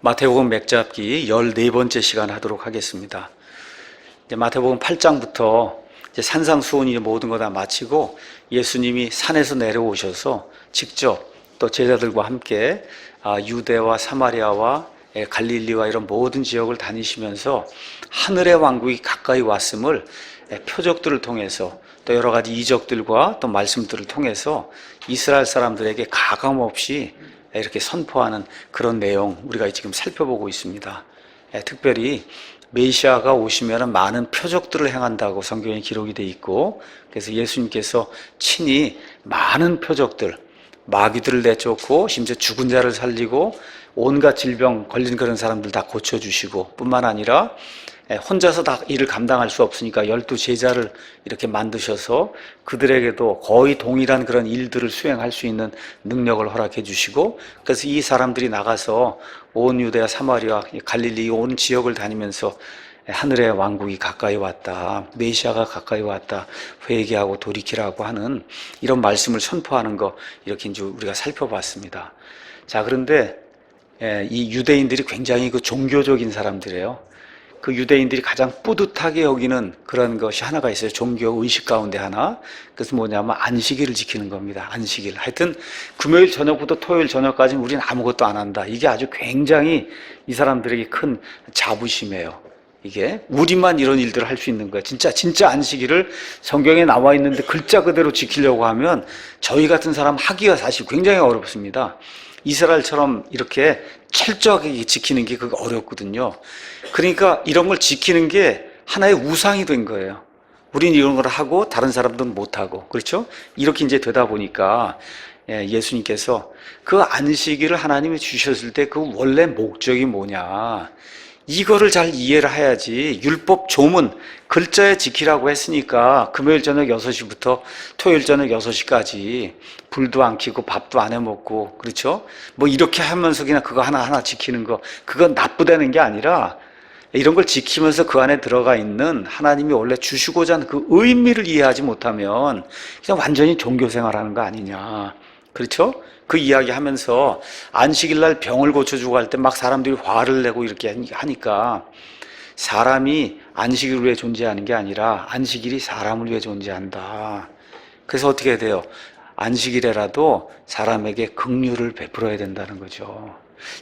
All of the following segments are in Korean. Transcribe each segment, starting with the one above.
마태복음 맥잡기 14번째 시간 하도록 하겠습니다. 이제 마태복음 8장부터 이제 산상수훈이 모든 거 다 마치고 예수님이 산에서 내려오셔서 직접 또 제자들과 함께 유대와 사마리아와 갈릴리와 이런 모든 지역을 다니시면서 하늘의 왕국이 가까이 왔음을 표적들을 통해서 또 여러 가지 이적들과 또 말씀들을 통해서 이스라엘 사람들에게 가감없이 이렇게 선포하는 그런 내용 우리가 지금 살펴보고 있습니다. 특별히 메시아가 오시면 많은 표적들을 행한다고 성경에 기록이 되어 있고, 그래서 예수님께서 친히 많은 표적들, 마귀들을 내쫓고 심지어 죽은 자를 살리고 온갖 질병 걸린 그런 사람들 다 고쳐주시고, 뿐만 아니라 혼자서 다 일을 감당할 수 없으니까 12제자를 이렇게 만드셔서 그들에게도 거의 동일한 그런 일들을 수행할 수 있는 능력을 허락해 주시고, 그래서 이 사람들이 나가서 온 유대와 사마리아 갈릴리 온 지역을 다니면서 하늘의 왕국이 가까이 왔다, 메시아가 가까이 왔다, 회개하고 돌이키라고 하는 이런 말씀을 선포하는 거, 이렇게 이제 우리가 살펴봤습니다. 자, 그런데 이 유대인들이 굉장히 그 종교적인 사람들이에요. 그 유대인들이 가장 뿌듯하게 여기는 그런 것이 하나가 있어요. 종교 의식 가운데 하나. 그래서 뭐냐면 안식일을 지키는 겁니다. 안식일. 하여튼 금요일 저녁부터 토요일 저녁까지는 우리는 아무것도 안 한다. 이게 아주 굉장히 이 사람들에게 큰 자부심이에요. 이게 우리만 이런 일들을 할 수 있는 거예요. 진짜 안식일을 성경에 나와 있는데 글자 그대로 지키려고 하면 저희 같은 사람 하기가 사실 굉장히 어렵습니다. 이스라엘처럼 이렇게 철저하게 지키는 게 그게 어렵거든요. 그러니까 이런 걸 지키는 게 하나의 우상이 된 거예요. 우린 이런 걸 하고 다른 사람들은 못하고, 그렇죠? 이렇게 이제 되다 보니까 예수님께서 그 안식일을 하나님이 주셨을 때 그 원래 목적이 뭐냐, 이거를 잘 이해를 해야지. 율법 조문 글자에 지키라고 했으니까 금요일 저녁 6시부터 토요일 저녁 6시까지 불도 안 켜고 밥도 안 해 먹고, 그렇죠? 뭐 이렇게 하면서 그냥 그거 하나하나 지키는 거, 그건 나쁘다는 게 아니라 이런 걸 지키면서 그 안에 들어가 있는 하나님이 원래 주시고자 하는 그 의미를 이해하지 못하면 그냥 완전히 종교 생활하는 거 아니냐, 그렇죠? 그 이야기 하면서 안식일 날 병을 고쳐주고 할 때 막 사람들이 화를 내고 이렇게 하니까, 사람이 안식일을 위해 존재하는 게 아니라 안식일이 사람을 위해 존재한다. 그래서 어떻게 해야 돼요? 안식일에라도 사람에게 긍휼을 베풀어야 된다는 거죠.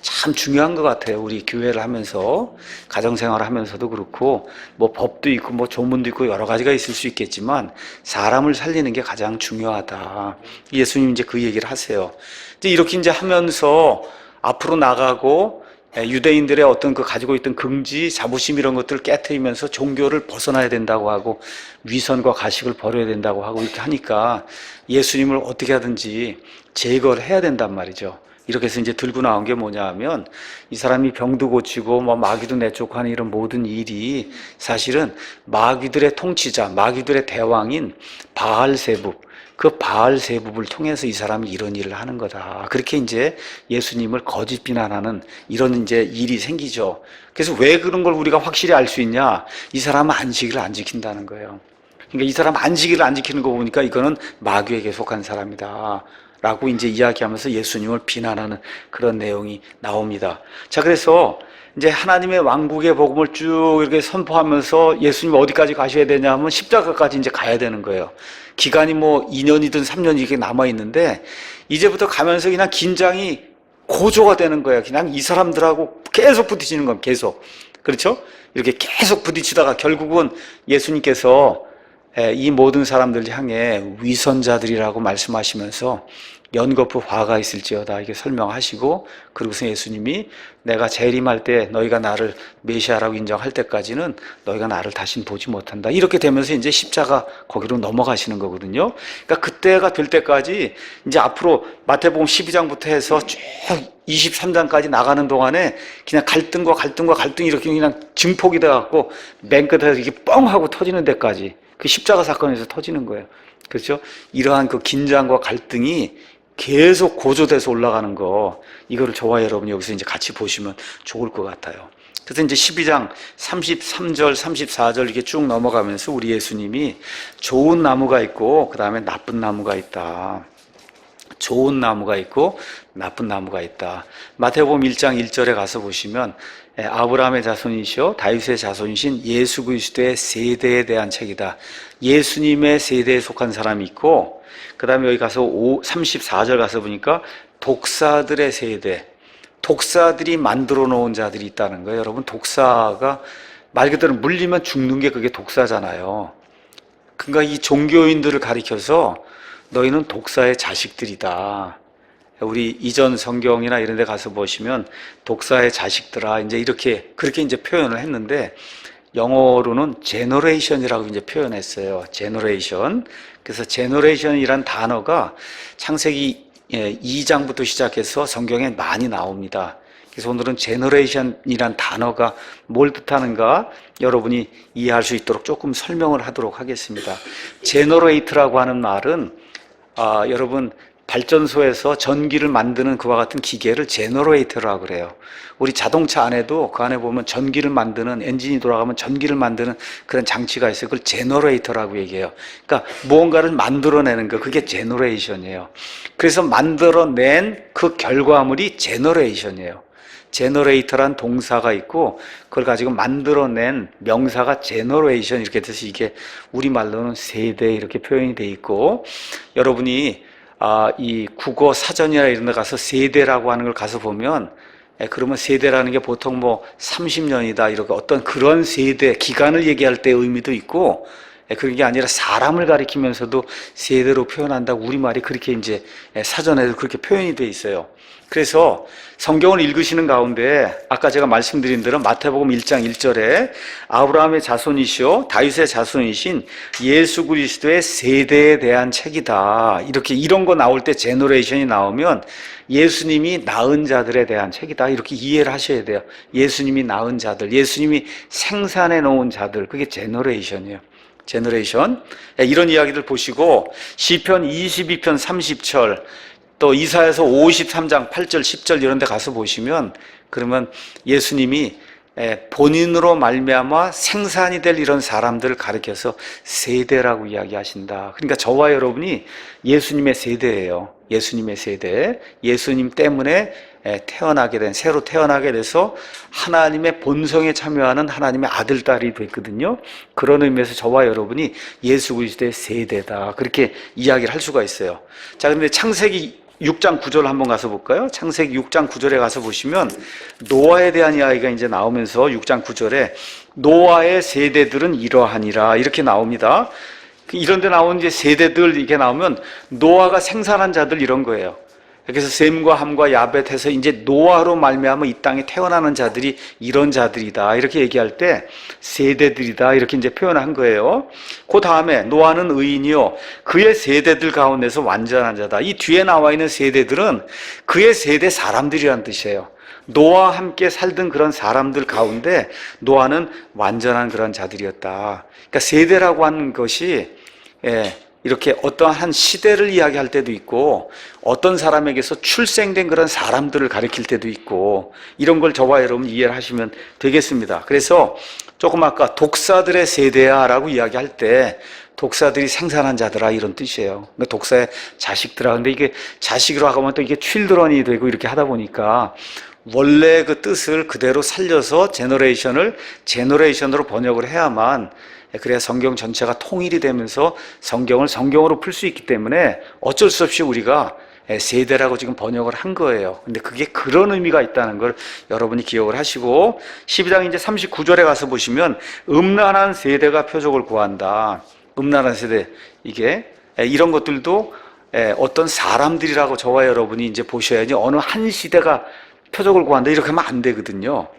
참 중요한 것 같아요. 우리 교회를 하면서, 가정생활을 하면서도 그렇고, 뭐 법도 있고 뭐 조문도 있고 여러 가지가 있을 수 있겠지만 사람을 살리는 게 가장 중요하다. 예수님 이제 그 얘기를 하세요. 이제 이렇게 이제 하면서 앞으로 나가고 유대인들의 어떤 그 가지고 있던 긍지, 자부심 이런 것들을 깨트리면서 종교를 벗어나야 된다고 하고 위선과 가식을 버려야 된다고 하고 이렇게 하니까 예수님을 어떻게 하든지 제거를 해야 된단 말이죠. 이렇게 해서 이제 들고 나온 게 뭐냐 하면, 이 사람이 병도 고치고 뭐 마귀도 내쫓고 하는 이런 모든 일이 사실은 마귀들의 통치자, 마귀들의 대왕인 바알세붑, 그 바알세붑을 통해서 이 사람이 이런 일을 하는 거다. 그렇게 이제 예수님을 거짓 비난하는 이런 이제 일이 생기죠. 그래서 왜 그런 걸 우리가 확실히 알 수 있냐? 이 사람은 안식일을 안 지킨다는 거예요. 그러니까 이 사람 안식일을 안 지키는 거 보니까 이거는 마귀에게 속한 사람이다 라고 이제 이야기하면서 예수님을 비난하는 그런 내용이 나옵니다. 자, 그래서 이제 하나님의 왕국의 복음을 쭉 이렇게 선포하면서 예수님 어디까지 가셔야 되냐 하면 십자가까지 이제 가야 되는 거예요. 기간이 뭐 2년이든 3년이 이렇게 남아있는데, 이제부터 가면서 그냥 긴장이 고조가 되는 거예요. 그냥 이 사람들하고 계속 부딪히는 겁니다. 계속. 그렇죠? 이렇게 계속 부딪히다가 결국은 예수님께서 이 모든 사람들 향해 위선자들이라고 말씀하시면서 연거푸 화가 있을지어다 이렇게 설명하시고, 그리고서 예수님이 내가 재림할 때 너희가 나를 메시아라고 인정할 때까지는 너희가 나를 다시는 보지 못한다, 이렇게 되면서 이제 십자가 거기로 넘어가시는 거거든요. 그러니까 그때가 될 때까지 이제 앞으로 마태복음 12장부터 해서 쭉 23장까지 나가는 동안에 그냥 갈등이 이렇게 그냥 증폭이 돼갖고 맨 끝에서 이렇게 뻥 하고 터지는 데까지, 그 십자가 사건에서 터지는 거예요. 그렇죠? 이러한 그 긴장과 갈등이 계속 고조돼서 올라가는 거, 이거를 저와 여러분이 여기서 이제 같이 보시면 좋을 것 같아요. 그래서 이제 12장 33절, 34절 이렇게 쭉 넘어가면서 우리 예수님이 좋은 나무가 있고 그 다음에 나쁜 나무가 있다. 좋은 나무가 있고 나쁜 나무가 있다. 마태복음 1장 1절에 가서 보시면 아브라함의 자손이시오 다윗의 자손이신 예수 그리스도의 세대에 대한 책이다. 예수님의 세대에 속한 사람이 있고, 그 다음에 여기 가서 34절 가서 보니까 독사들의 세대, 독사들이 만들어 놓은 자들이 있다는 거예요. 여러분, 독사가 말 그대로 물리면 죽는 게 그게 독사잖아요. 그러니까 이 종교인들을 가리켜서 너희는 독사의 자식들이다. 우리 이전 성경이나 이런 데 가서 보시면 독사의 자식들아, 이제 그렇게 이제 표현을 했는데, 영어로는 generation이라고 이제 표현했어요. generation. 그래서 generation이란 단어가 창세기 2장부터 시작해서 성경에 많이 나옵니다. 그래서 오늘은 generation이란 단어가 뭘 뜻하는가 여러분이 이해할 수 있도록 조금 설명을 하도록 하겠습니다. generate라고 하는 말은 여러분 발전소에서 전기를 만드는 그와 같은 기계를 제너레이터라고 그래요. 우리 자동차 안에도 그 안에 보면 전기를 만드는, 엔진이 돌아가면 전기를 만드는 그런 장치가 있어요. 그걸 제너레이터라고 얘기해요. 그러니까 무언가를 만들어내는 거, 그게 제너레이션이에요. 그래서 만들어낸 그 결과물이 제너레이션이에요. 제너레이터란 동사가 있고 그걸 가지고 만들어낸 명사가 제너레이션 이렇게 돼서 이게 우리말로는 세대 이렇게 표현이 돼 있고, 여러분이 이 국어 사전이나 이런 데 가서 세대라고 하는 걸 가서 보면, 그러면 세대라는 게 보통 뭐 30년이다 이렇게 어떤 그런 세대 기간을 얘기할 때 의미도 있고, 그런 게 아니라 사람을 가리키면서도 세대로 표현한다고 우리말이 그렇게 이제 사전에도 그렇게 표현이 돼 있어요. 그래서 성경을 읽으시는 가운데 아까 제가 말씀드린 대로 마태복음 1장 1절에 아브라함의 자손이시오 다윗의 자손이신 예수 그리스도의 세대에 대한 책이다. 이렇게 이런 거 나올 때 제너레이션이 나오면 예수님이 낳은 자들에 대한 책이다. 이렇게 이해를 하셔야 돼요. 예수님이 낳은 자들, 예수님이 생산해 놓은 자들, 그게 제너레이션이에요. 제너레이션. 이런 이야기들 보시고 시편 22편 30절 또 이사야서 53장 8절 10절 이런 데 가서 보시면, 그러면 예수님이 본인으로 말미암아 생산이 될 이런 사람들을 가리켜서 세대라고 이야기하신다. 그러니까 저와 여러분이 예수님의 세대예요. 예수님의 세대. 예수님 때문에 태어나게 된, 새로 태어나게 돼서 하나님의 본성에 참여하는 하나님의 아들, 딸이 됐거든요. 그런 의미에서 저와 여러분이 예수 그리스도의 세대다. 그렇게 이야기를 할 수가 있어요. 자, 근데 창세기 6장 9절 한번 가서 볼까요? 창세기 6장 9절에 가서 보시면 노아에 대한 이야기가 이제 나오면서 6장 9절에 노아의 세대들은 이러하니라 이렇게 나옵니다. 이런 데 나온 이제 세대들 이렇게 나오면 노아가 생산한 자들 이런 거예요. 그래서 셈과 함과 야벳해서 이제 노아로 말미암아 이 땅에 태어나는 자들이 이런 자들이다 이렇게 얘기할 때 세대들이다 이렇게 이제 표현한 거예요. 그 다음에 노아는 의인이요 그의 세대들 가운데서 완전한 자다. 이 뒤에 나와 있는 세대들은 그의 세대 사람들이란 뜻이에요. 노아와 함께 살던 그런 사람들 가운데 노아는 완전한 그런 자들이었다. 그러니까 세대라고 하는 것이 이렇게 어떠한 시대를 이야기할 때도 있고 어떤 사람에게서 출생된 그런 사람들을 가리킬 때도 있고, 이런 걸 저와 여러분 이해를 하시면 되겠습니다. 그래서 조금 아까 독사들의 세대야 라고 이야기할 때 독사들이 생산한 자들아 이런 뜻이에요. 그러니까 독사의 자식들아. 근데 이게 자식으로 하면 또 이게 칠드런이 되고 이렇게 하다 보니까 원래 그 뜻을 그대로 살려서 제너레이션으로 번역을 해야만, 그래야 성경 전체가 통일이 되면서 성경을 성경으로 풀 수 있기 때문에 어쩔 수 없이 우리가 세대라고 지금 번역을 한 거예요. 근데 그게 그런 의미가 있다는 걸 여러분이 기억을 하시고, 12장 이제 39절에 가서 보시면 음란한 세대가 표적을 구한다. 음란한 세대, 이게 이런 것들도 어떤 사람들이라고 저와 여러분이 이제 보셔야지 어느 한 시대가 표적을 구한다 이렇게 하면 안 되거든요.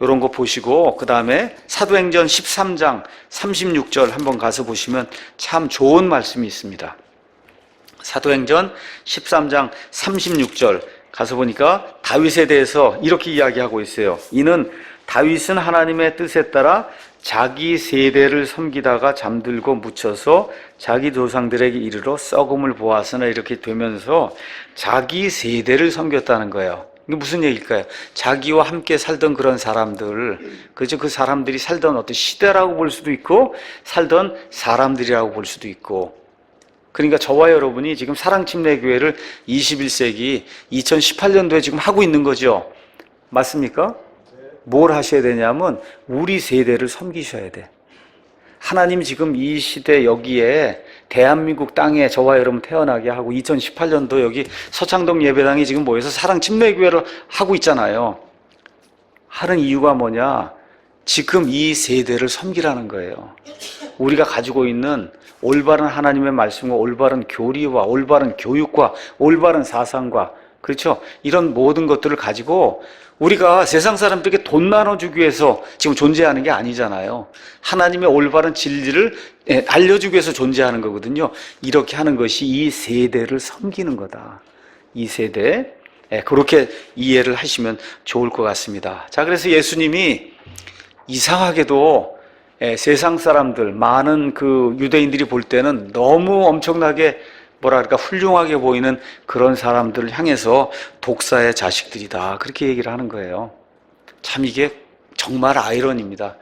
이런 거 보시고, 그 다음에 사도행전 13장 36절 한번 가서 보시면 참 좋은 말씀이 있습니다. 사도행전 13장 36절 가서 보니까 다윗에 대해서 이렇게 이야기하고 있어요. 이는 다윗은 하나님의 뜻에 따라 자기 세대를 섬기다가 잠들고 묻혀서 자기 조상들에게 이르러 썩음을 보았으나 이렇게 되면서 자기 세대를 섬겼다는 거예요. 이게 무슨 얘기일까요? 자기와 함께 살던 그런 사람들, 그죠? 그 사람들이 살던 어떤 시대라고 볼 수도 있고 살던 사람들이라고 볼 수도 있고, 그러니까 저와 여러분이 지금 사랑침례교회를 21세기 2018년도에 지금 하고 있는 거죠. 맞습니까? 뭘 하셔야 되냐면 우리 세대를 섬기셔야 돼. 하나님 지금 이 시대 여기에 대한민국 땅에 저와 여러분 태어나게 하고 2018년도 여기 서창동 예배당이 지금 모여서 사랑침례교회를 하고 있잖아요. 하는 이유가 뭐냐? 지금 이 세대를 섬기라는 거예요. 우리가 가지고 있는 올바른 하나님의 말씀과 올바른 교리와 올바른 교육과 올바른 사상과, 그렇죠? 이런 모든 것들을 가지고 우리가 세상 사람들에게 돈 나눠주기 위해서 지금 존재하는 게 아니잖아요. 하나님의 올바른 진리를 알려주기 위해서 존재하는 거거든요. 이렇게 하는 것이 이 세대를 섬기는 거다. 이 세대, 그렇게 이해를 하시면 좋을 것 같습니다. 자, 그래서 예수님이 이상하게도 세상 사람들, 많은 그 유대인들이 볼 때는 너무 엄청나게 뭐랄까 훌륭하게 보이는 그런 사람들을 향해서 독사의 자식들이다, 그렇게 얘기를 하는 거예요. 참 이게 정말 아이러니입니다.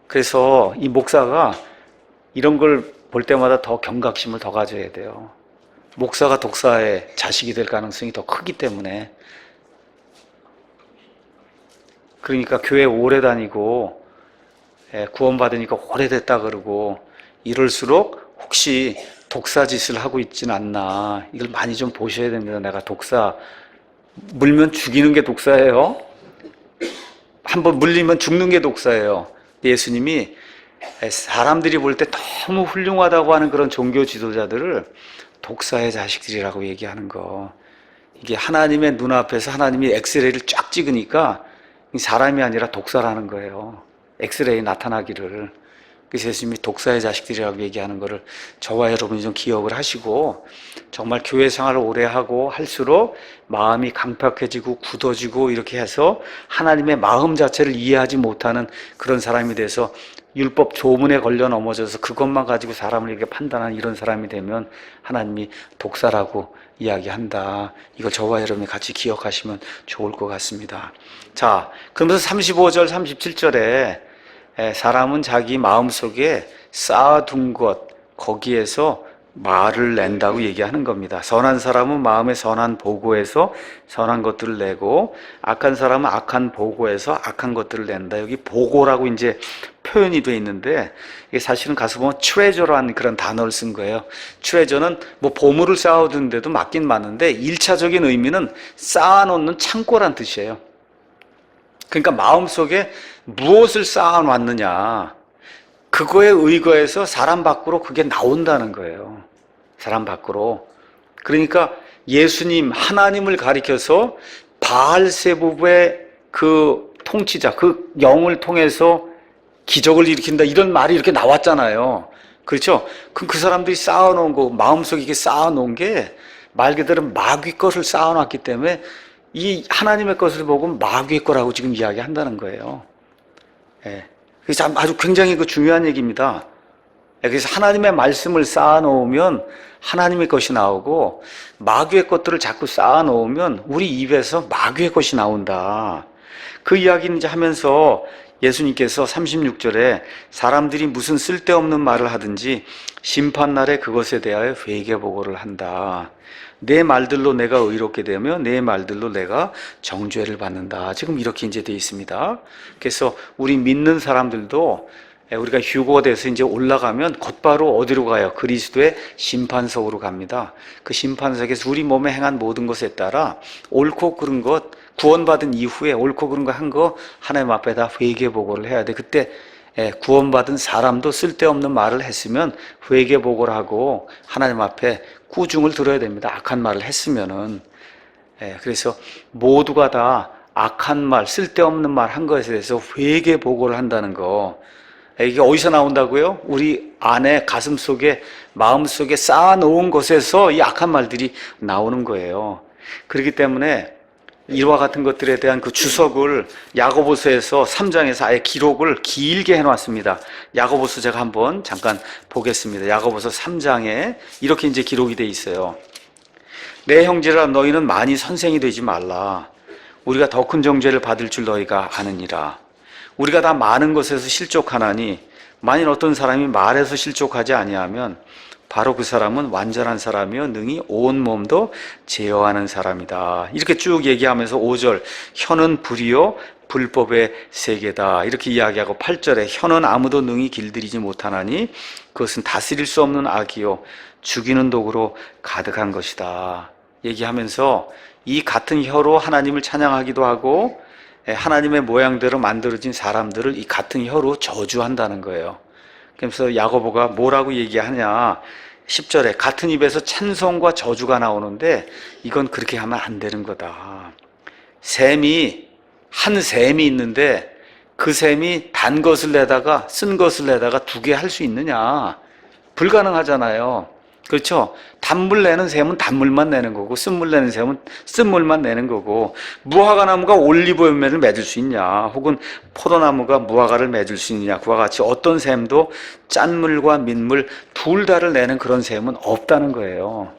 그래서 이 목사가 이런 걸 볼 때마다 더 경각심을 더 가져야 돼요. 목사가 독사의 자식이 될 가능성이 더 크기 때문에. 그러니까 교회 오래 다니고 구원받으니까 오래됐다 그러고 이럴수록 혹시 독사짓을 하고 있지는 않나, 이걸 많이 좀 보셔야 됩니다. 내가 독사, 물면 죽이는 게 독사예요. 한번 물리면 죽는 게 독사예요. 예수님이 사람들이 볼 때 너무 훌륭하다고 하는 그런 종교 지도자들을 독사의 자식들이라고 얘기하는 거, 이게 하나님의 눈앞에서 하나님이 엑스레이를 쫙 찍으니까 사람이 아니라 독사라는 거예요. 엑스레이 나타나기를. 그래서 예수님이 독사의 자식들이라고 얘기하는 거를 저와 여러분이 좀 기억을 하시고, 정말 교회 생활을 오래 하고 할수록 마음이 강팍해지고 굳어지고 이렇게 해서 하나님의 마음 자체를 이해하지 못하는 그런 사람이 돼서 율법 조문에 걸려 넘어져서 그것만 가지고 사람을 이렇게 판단하는 이런 사람이 되면 하나님이 독사라고 이야기한다. 이걸 저와 여러분이 같이 기억하시면 좋을 것 같습니다. 자, 그러면서 35절 37절에 사람은 자기 마음속에 쌓아둔 것, 거기에서 말을 낸다고 얘기하는 겁니다. 선한 사람은 마음의 선한 보고에서 선한 것들을 내고, 악한 사람은 악한 보고에서 악한 것들을 낸다. 여기 보고라고 이제 표현이 되어 있는데, 이게 사실은 가서 보면 트레저라는 그런 단어를 쓴 거예요. 트레저는 뭐 보물을 쌓아두는데도 맞긴 맞는데 1차적인 의미는 쌓아놓는 창고란 뜻이에요. 그러니까 마음속에 무엇을 쌓아놨느냐, 그거에 의거해서 사람 밖으로 그게 나온다는 거예요. 사람 밖으로. 그러니까 예수님, 하나님을 가리켜서 바알세부의 그 통치자, 그 영을 통해서 기적을 일으킨다, 이런 말이 이렇게 나왔잖아요. 그렇죠? 그럼 그 사람들이 쌓아놓은 거, 마음속에 이게 쌓아놓은 게 말 그대로 마귀 것을 쌓아놨기 때문에 이 하나님의 것을 보고 마귀의 거라고 지금 이야기한다는 거예요. 그래서 아주 굉장히 그 중요한 얘기입니다. 그래서 하나님의 말씀을 쌓아놓으면 하나님의 것이 나오고, 마귀의 것들을 자꾸 쌓아놓으면 우리 입에서 마귀의 것이 나온다. 그 이야기는 이제 하면서 예수님께서 36절에 사람들이 무슨 쓸데없는 말을 하든지 심판날에 그것에 대하여 회개보고를 한다. 내 말들로 내가 의롭게 되며 내 말들로 내가 정죄를 받는다. 지금 이렇게 이제 되어 있습니다. 그래서 우리 믿는 사람들도 우리가 휴거돼서 이제 올라가면 곧바로 어디로 가요? 그리스도의 심판석으로 갑니다. 그 심판석에서 우리 몸에 행한 모든 것에 따라 옳고 그른 것, 구원받은 이후에 옳고 그른 거 한 거 하나님 앞에다 회개보고를 해야 돼. 그때 구원받은 사람도 쓸데없는 말을 했으면 회개보고를 하고 하나님 앞에 꾸중을 들어야 됩니다. 악한 말을 했으면은. 그래서 모두가 다 악한 말, 쓸데없는 말 한 것에 대해서 회개보고를 한다는 거. 이게 어디서 나온다고요? 우리 안에 가슴 속에, 마음 속에 쌓아놓은 것에서 이 악한 말들이 나오는 거예요. 그렇기 때문에 이와 같은 것들에 대한 그 주석을 야고보서에서 3장에서 아예 기록을 길게 해놨습니다. 야고보서 제가 한번 잠깐 보겠습니다. 야고보서 3장에 이렇게 이제 기록이 돼 있어요. 내 형제라, 너희는 많이 선생이 되지 말라. 우리가 더 큰 정죄를 받을 줄 너희가 아느니라. 우리가 다 많은 것에서 실족하나니 만일 어떤 사람이 말에서 실족하지 아니하면 바로 그 사람은 완전한 사람이요 능히 온 몸도 제어하는 사람이다. 이렇게 쭉 얘기하면서 5절 혀는 불이요 불법의 세계다 이렇게 이야기하고 8절에 혀는 아무도 능히 길들이지 못하나니 그것은 다스릴 수 없는 악이요 죽이는 독으로 가득한 것이다 얘기하면서 이 같은 혀로 하나님을 찬양하기도 하고 하나님의 모양대로 만들어진 사람들을 이 같은 혀로 저주한다는 거예요. 그래서 야고보가 뭐라고 얘기하냐 10절에 같은 입에서 찬송과 저주가 나오는데 이건 그렇게 하면 안 되는 거다. 한 셈이 있는데 그 셈이 단 것을 내다가 쓴 것을 내다가 두 개 할 수 있느냐? 불가능하잖아요. 그렇죠? 단물 내는 셈은 단물만 내는 거고 쓴물 내는 셈은 쓴물만 내는 거고 무화과 나무가 올리브 열매를 맺을 수 있냐 혹은 포도나무가 무화과를 맺을 수 있느냐 그와 같이 어떤 셈도 짠물과 민물 둘 다를 내는 그런 셈은 없다는 거예요.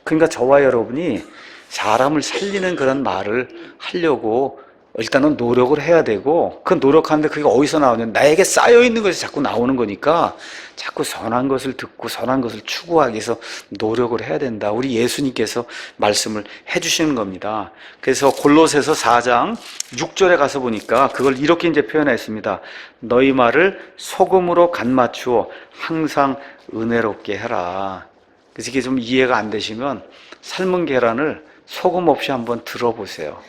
그러니까 저와 여러분이 사람을 살리는 그런 말을 하려고 일단은 노력을 해야 되고 그 노력하는데 그게 어디서 나오냐 나에게 쌓여있는 것이 자꾸 나오는 거니까 자꾸 선한 것을 듣고 선한 것을 추구하기 위해서 노력을 해야 된다. 우리 예수님께서 말씀을 해주시는 겁니다. 그래서 골로새서 4장 6절에 가서 보니까 그걸 이렇게 이제 표현했습니다. 너희 말을 소금으로 간 맞추어 항상 은혜롭게 해라. 그래서 이게 좀 이해가 안 되시면 삶은 계란을 소금 없이 한번 들어보세요.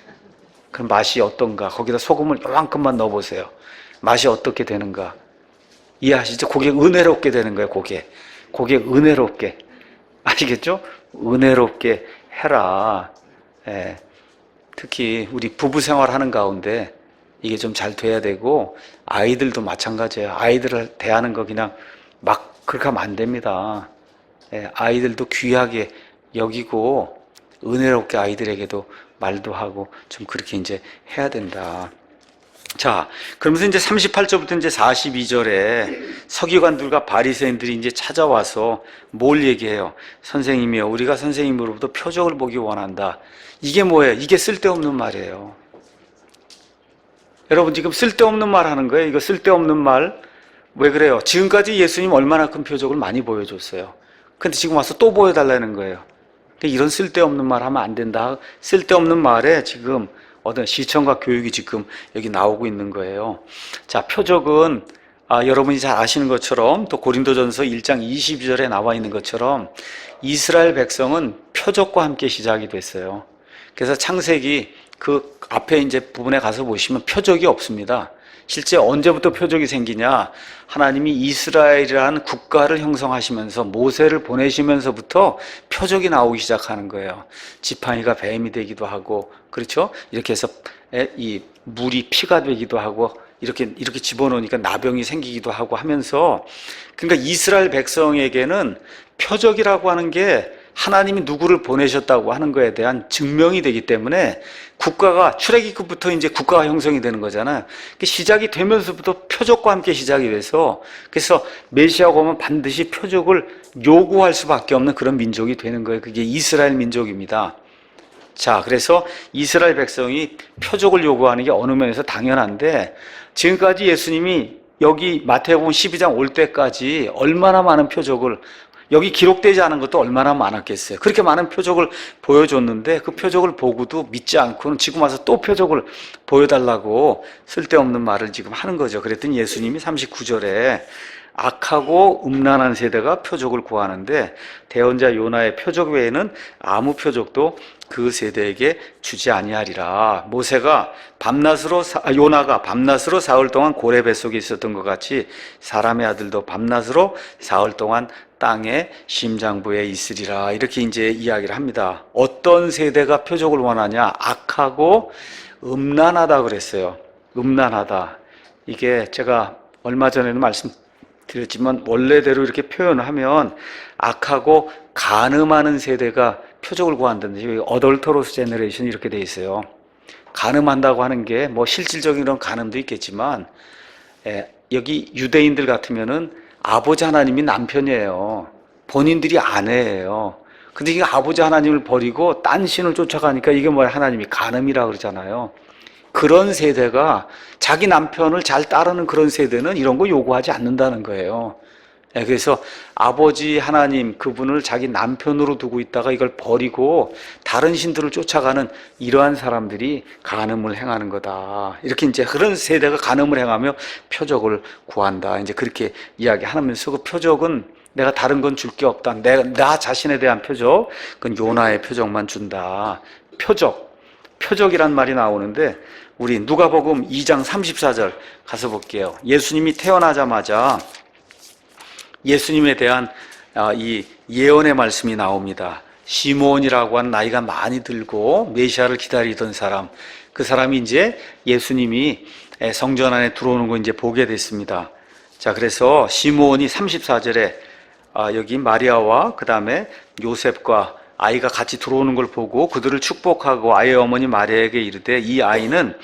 그럼 맛이 어떤가? 거기다 소금을 요만큼만 넣어보세요. 맛이 어떻게 되는가? 이해하시죠? 그게 은혜롭게 되는 거예요, 그게 은혜롭게. 아시겠죠? 은혜롭게 해라. 예. 특히 우리 부부 생활하는 가운데 이게 좀 잘 돼야 되고 아이들도 마찬가지예요. 아이들을 대하는 거 그냥 막 그렇게 하면 안 됩니다. 예. 아이들도 귀하게 여기고 은혜롭게 아이들에게도 말도 하고 좀 그렇게 이제 해야 된다. 자, 그러면서 이제 38절부터 이제 42절에 서기관들과 바리새인들이 이제 찾아와서 뭘 얘기해요? 선생님이요, 우리가 선생님으로부터 표적을 보기 원한다. 이게 뭐예요? 이게 쓸데없는 말이에요. 여러분 지금 쓸데없는 말 하는 거예요. 이거 쓸데없는 말. 왜 그래요? 지금까지 예수님 얼마나 큰 표적을 많이 보여줬어요. 근데 지금 와서 또 보여달라는 거예요. 이런 쓸데없는 말 하면 안 된다. 쓸데없는 말에 지금 어떤 시청과 교육이 지금 여기 나오고 있는 거예요. 자, 표적은 여러분이 잘 아시는 것처럼 또 고린도전서 1장 22절에 나와 있는 것처럼 이스라엘 백성은 표적과 함께 시작이 됐어요. 그래서 창세기 그 앞에 이제 부분에 가서 보시면 표적이 없습니다. 실제 언제부터 표적이 생기냐? 하나님이 이스라엘이라는 국가를 형성하시면서 모세를 보내시면서부터 표적이 나오기 시작하는 거예요. 지팡이가 뱀이 되기도 하고, 그렇죠? 이렇게 해서 이 물이 피가 되기도 하고, 이렇게 집어넣으니까 나병이 생기기도 하고 하면서, 그러니까 이스라엘 백성에게는 표적이라고 하는 게 하나님이 누구를 보내셨다고 하는 거에 대한 증명이 되기 때문에 국가가 출애굽부터 이제 국가가 형성이 되는 거잖아요. 시작이 되면서부터 표적과 함께 시작이 돼서 그래서 메시아가 오면 반드시 표적을 요구할 수밖에 없는 그런 민족이 되는 거예요. 그게 이스라엘 민족입니다. 자, 그래서 이스라엘 백성이 표적을 요구하는 게 어느 면에서 당연한데 지금까지 예수님이 여기 마태복음 12장 올 때까지 얼마나 많은 표적을 여기 기록되지 않은 것도 얼마나 많았겠어요. 그렇게 많은 표적을 보여줬는데 그 표적을 보고도 믿지 않고는 지금 와서 또 표적을 보여달라고 쓸데없는 말을 지금 하는 거죠. 그랬더니 예수님이 39절에 악하고 음란한 세대가 표적을 구하는데 대언자 요나의 표적 외에는 아무 표적도 그 세대에게 주지 아니하리라. 요나가 밤낮으로 사흘 동안 고래 뱃속에 있었던 것 같이 사람의 아들도 밤낮으로 사흘 동안 땅의 심장부에 있으리라. 이렇게 이제 이야기를 합니다. 어떤 세대가 표적을 원하냐? 악하고 음란하다 그랬어요. 음란하다. 이게 제가 얼마 전에도 말씀드렸지만 원래대로 이렇게 표현을 하면 악하고 간음하는 세대가 표적을 구한다든지 어덜터로스 제너레이션 이렇게 돼 있어요. 간음한다고 하는 게 뭐 실질적인 그런 간음도 있겠지만 여기 유대인들 같으면은 아버지 하나님이 남편이에요. 본인들이 아내예요. 근데 이게 아버지 하나님을 버리고 딴 신을 쫓아가니까 이게 뭐야? 하나님이 간음이라 그러잖아요. 그런 세대가 자기 남편을 잘 따르는 그런 세대는 이런 거 요구하지 않는다는 거예요. 그래서 아버지 하나님 그분을 자기 남편으로 두고 있다가 이걸 버리고 다른 신들을 쫓아가는 이러한 사람들이 간음을 행하는 거다. 이렇게 이제 그런 세대가 간음을 행하며 표적을 구한다. 이제 그렇게 이야기하면서 그 표적은 내가 다른 건 줄 게 없다. 나 자신에 대한 표적, 그건 요나의 표적만 준다. 표적이란 말이 나오는데 우리 누가복음 2장 34절 가서 볼게요. 예수님이 태어나자마자 예수님에 대한 이 예언의 말씀이 나옵니다. 시몬이라고 하는 나이가 많이 들고 메시아를 기다리던 사람, 그 사람이 이제 예수님이 성전 안에 들어오는 거 이제 보게 됐습니다. 자, 그래서 시몬이 34절에 여기 마리아와 그 다음에 요셉과 아이가 같이 들어오는 걸 보고 그들을 축복하고 아이의 어머니 마리아에게 이르되 이 아이는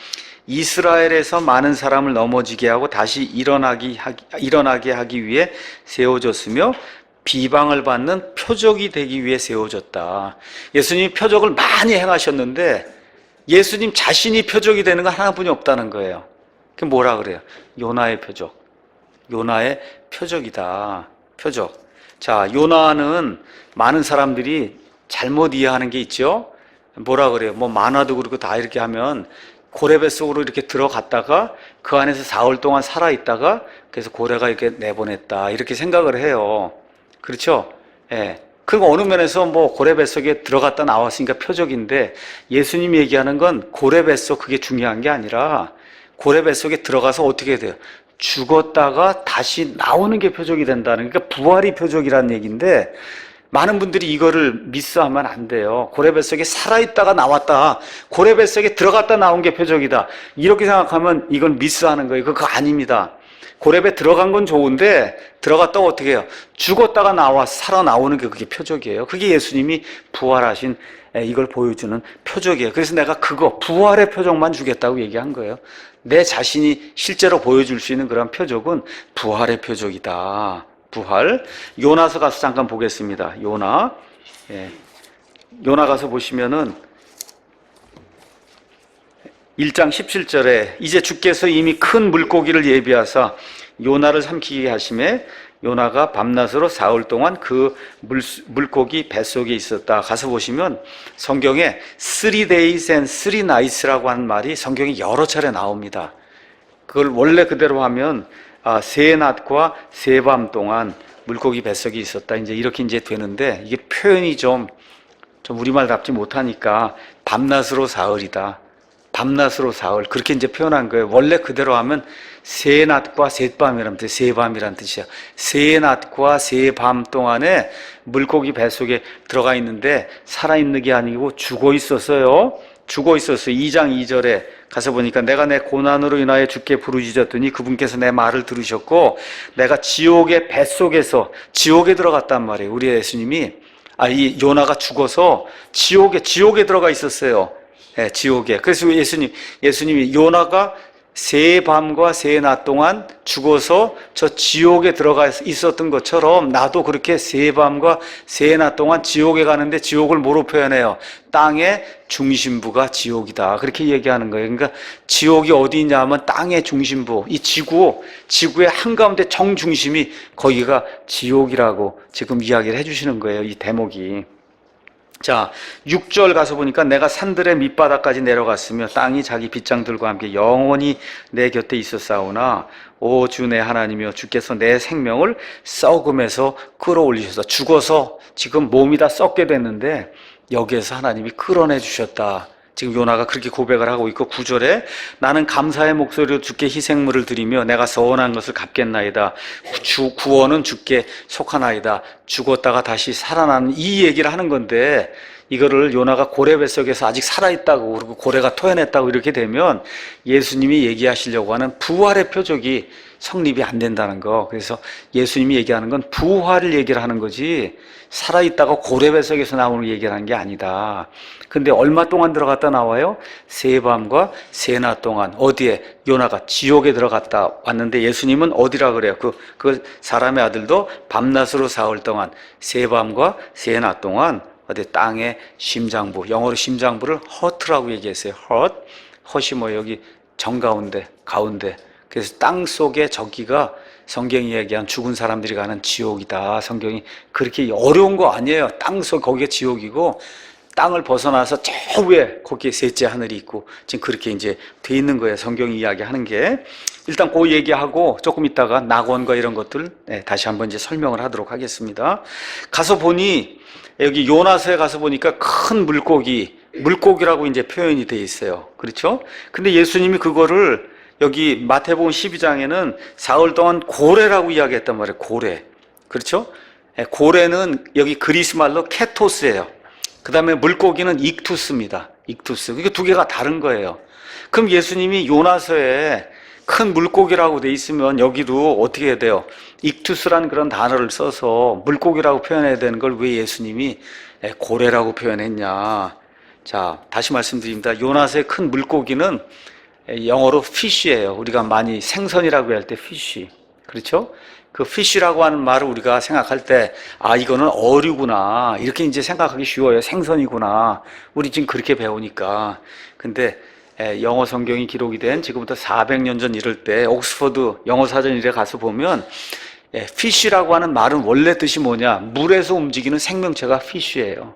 이스라엘에서 많은 사람을 넘어지게 하고 다시 일어나게 하기 위해 세워졌으며 비방을 받는 표적이 되기 위해 세워졌다. 예수님이 표적을 많이 행하셨는데 예수님 자신이 표적이 되는 건 하나뿐이 없다는 거예요. 그게 뭐라 그래요? 요나의 표적. 요나의 표적이다. 표적. 자, 요나는 많은 사람들이 잘못 이해하는 게 있죠. 뭐라 그래요? 뭐 만화도 그렇고 다 이렇게 하면 고래배 속으로 이렇게 들어갔다가 그 안에서 4월 동안 살아있다가 그래서 고래가 이렇게 내보냈다 이렇게 생각을 해요. 그렇죠? 예. 그리고 어느 면에서 뭐 고래배 속에 들어갔다 나왔으니까 표적인데 예수님이 얘기하는 건 고래배 속 그게 중요한 게 아니라 고래배 속에 들어가서 어떻게 돼요? 죽었다가 다시 나오는 게 표적이 된다는, 그러니까 부활이 표적이라는 얘기인데 많은 분들이 이거를 미스하면 안 돼요. 고래뱃속에 살아있다가 나왔다, 고래뱃속에 들어갔다 나온 게 표적이다, 이렇게 생각하면 이건 미스하는 거예요. 그거 아닙니다. 고래배 들어간 건 좋은데 들어갔다가 어떻게 해요? 죽었다가 나와 살아나오는 게 그게 표적이에요. 그게 예수님이 부활하신 이걸 보여주는 표적이에요. 그래서 내가 그거 부활의 표적만 주겠다고 얘기한 거예요. 내 자신이 실제로 보여줄 수 있는 그런 표적은 부활의 표적이다. 부활. 요나서 가서 잠깐 보겠습니다. 요나. 요나 가서 보시면은 1장 17절에 이제 주께서 이미 큰 물고기를 예비하사 요나를 삼키게 하심에 요나가 밤낮으로 사흘 동안 그 물고기 뱃속에 있었다. 가서 보시면 성경에 3 days and 3 nights라고 하는 말이 성경에 여러 차례 나옵니다. 그걸 원래 그대로 하면 3낮과 3밤 동안 물고기 뱃속에 있었다. 이제 이렇게 이제 되는데 이게 표현이 좀 우리말답지 못하니까 밤낮으로 사흘이다. 밤낮으로 사흘, 그렇게 이제 표현한 거예요. 원래 그대로 하면 세 낮과 세 밤이라는 뜻이에요. 세 밤이라는 뜻이야. 세 낮과 세 밤 동안에 물고기 뱃속에 들어가 있는데 살아있는 게 아니고 죽어 있었어요. 죽어 있었어요. 2장 2절에 가서 보니까 내가 내 고난으로 인하여 주께 부르짖었더니 그분께서 내 말을 들으셨고 내가 지옥의 뱃속에서, 지옥에 들어갔단 말이에요. 우리 예수님이, 이 요나가 죽어서 지옥에 들어가 있었어요. 지옥에. 그래서 예수님이 요나가 세 밤과 세 낮 동안 죽어서 저 지옥에 들어가 있었던 것처럼 나도 그렇게 세 밤과 세 낮 동안 지옥에 가는데, 지옥을 뭐로 표현해요? 땅의 중심부가 지옥이다. 그렇게 얘기하는 거예요. 그러니까 지옥이 어디 있냐 하면 땅의 중심부, 이 지구의 한가운데 정중심이 거기가 지옥이라고 지금 이야기를 해주시는 거예요. 이 대목이. 자, 6절 가서 보니까 내가 산들의 밑바닥까지 내려갔으며 땅이 자기 빗장들과 함께 영원히 내 곁에 있었사오나 오 주 내 하나님이여 주께서 내 생명을 썩음에서 끌어올리셔서, 죽어서 지금 몸이 다 썩게 됐는데 여기에서 하나님이 끌어내 주셨다. 지금 요나가 그렇게 고백을 하고 있고, 9절에 나는 감사의 목소리로 주께 희생물을 드리며 내가 서원한 것을 갚겠나이다. 구원은 주께 속하나이다. 죽었다가 다시 살아나는 이 얘기를 하는 건데, 이거를 요나가 고래 뱃속에서 아직 살아있다고, 그리고 고래가 토해냈다고 이렇게 되면 예수님이 얘기하시려고 하는 부활의 표적이 성립이 안 된다는 거. 그래서 예수님이 얘기하는 건 부활을 얘기를 하는 거지 살아있다가 고래 뱃속에서 나오는 얘기를 하는 게 아니다. 근데 얼마 동안 들어갔다 나와요? 세 밤과 세 낮 동안. 어디에? 요나가 지옥에 들어갔다 왔는데 예수님은 어디라 그래요? 그 사람의 아들도 밤낮으로 사흘 동안, 세 밤과 세 낮 동안 어디 땅의 심장부, 영어로 심장부를 허트라고 얘기했어요. 헛이 뭐 여기 정가운데, 가운데. 그래서 땅 속에 저기가 성경이 얘기한 죽은 사람들이 가는 지옥이다. 성경이 그렇게 어려운 거 아니에요. 땅속 거기가 지옥이고 땅을 벗어나서 저 위에 거기에 셋째 하늘이 있고 지금 그렇게 이제 돼 있는 거예요. 성경이 이야기하는 게. 일단 그 얘기하고 조금 있다가 낙원과 이런 것들 다시 한번 이제 설명을 하도록 하겠습니다. 가서 보니 여기 요나서에 가서 보니까 큰 물고기라고 이제 표현이 돼 있어요. 그렇죠? 근데 예수님이 그거를 여기 마태복음 12장에는 사흘 동안 고래라고 이야기했단 말이에요. 고래. 그렇죠? 고래는 여기 그리스 말로 케토스예요. 그 다음에 물고기는 익투스입니다. 익투스. 이게 두 개가 다른 거예요. 그럼 예수님이 요나서에 큰 물고기라고 돼 있으면 여기도 어떻게 해야 돼요? 익투스라는 그런 단어를 써서 물고기라고 표현해야 되는 걸 왜 예수님이 고래라고 표현했냐. 자, 다시 말씀드립니다. 요나서의 큰 물고기는 영어로 fish예요. 우리가 많이 생선이라고 할 때 fish. 그렇죠? 그 fish라고 하는 말을 우리가 생각할 때, 아, 이거는 어류구나. 이렇게 이제 생각하기 쉬워요. 생선이구나. 우리 지금 그렇게 배우니까. 근데 영어 성경이 기록이 된 지금부터 400년 전 이럴 때 옥스퍼드 영어 사전 이래 가서 보면 fish라고 하는 말은 원래 뜻이 뭐냐? 물에서 움직이는 생명체가 fish예요.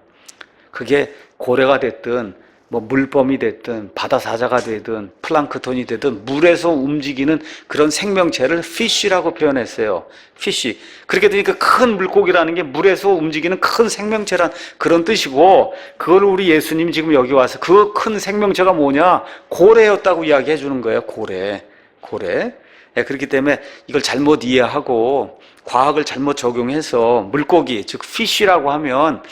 그게 고래가 됐든 뭐 물범이 됐든 바다 사자가 되든 플랑크톤이 되든 물에서 움직이는 그런 생명체를 fish라고 표현했어요. fish. 그렇게 되니까 큰 물고기라는 게 물에서 움직이는 큰 생명체란 그런 뜻이고, 그걸 우리 예수님 지금 여기 와서 그 큰 생명체가 뭐냐? 고래였다고 이야기해 주는 거예요. 고래. 그렇기 때문에 이걸 잘못 이해하고 과학을 잘못 적용해서 물고기, 즉 fish라고 하면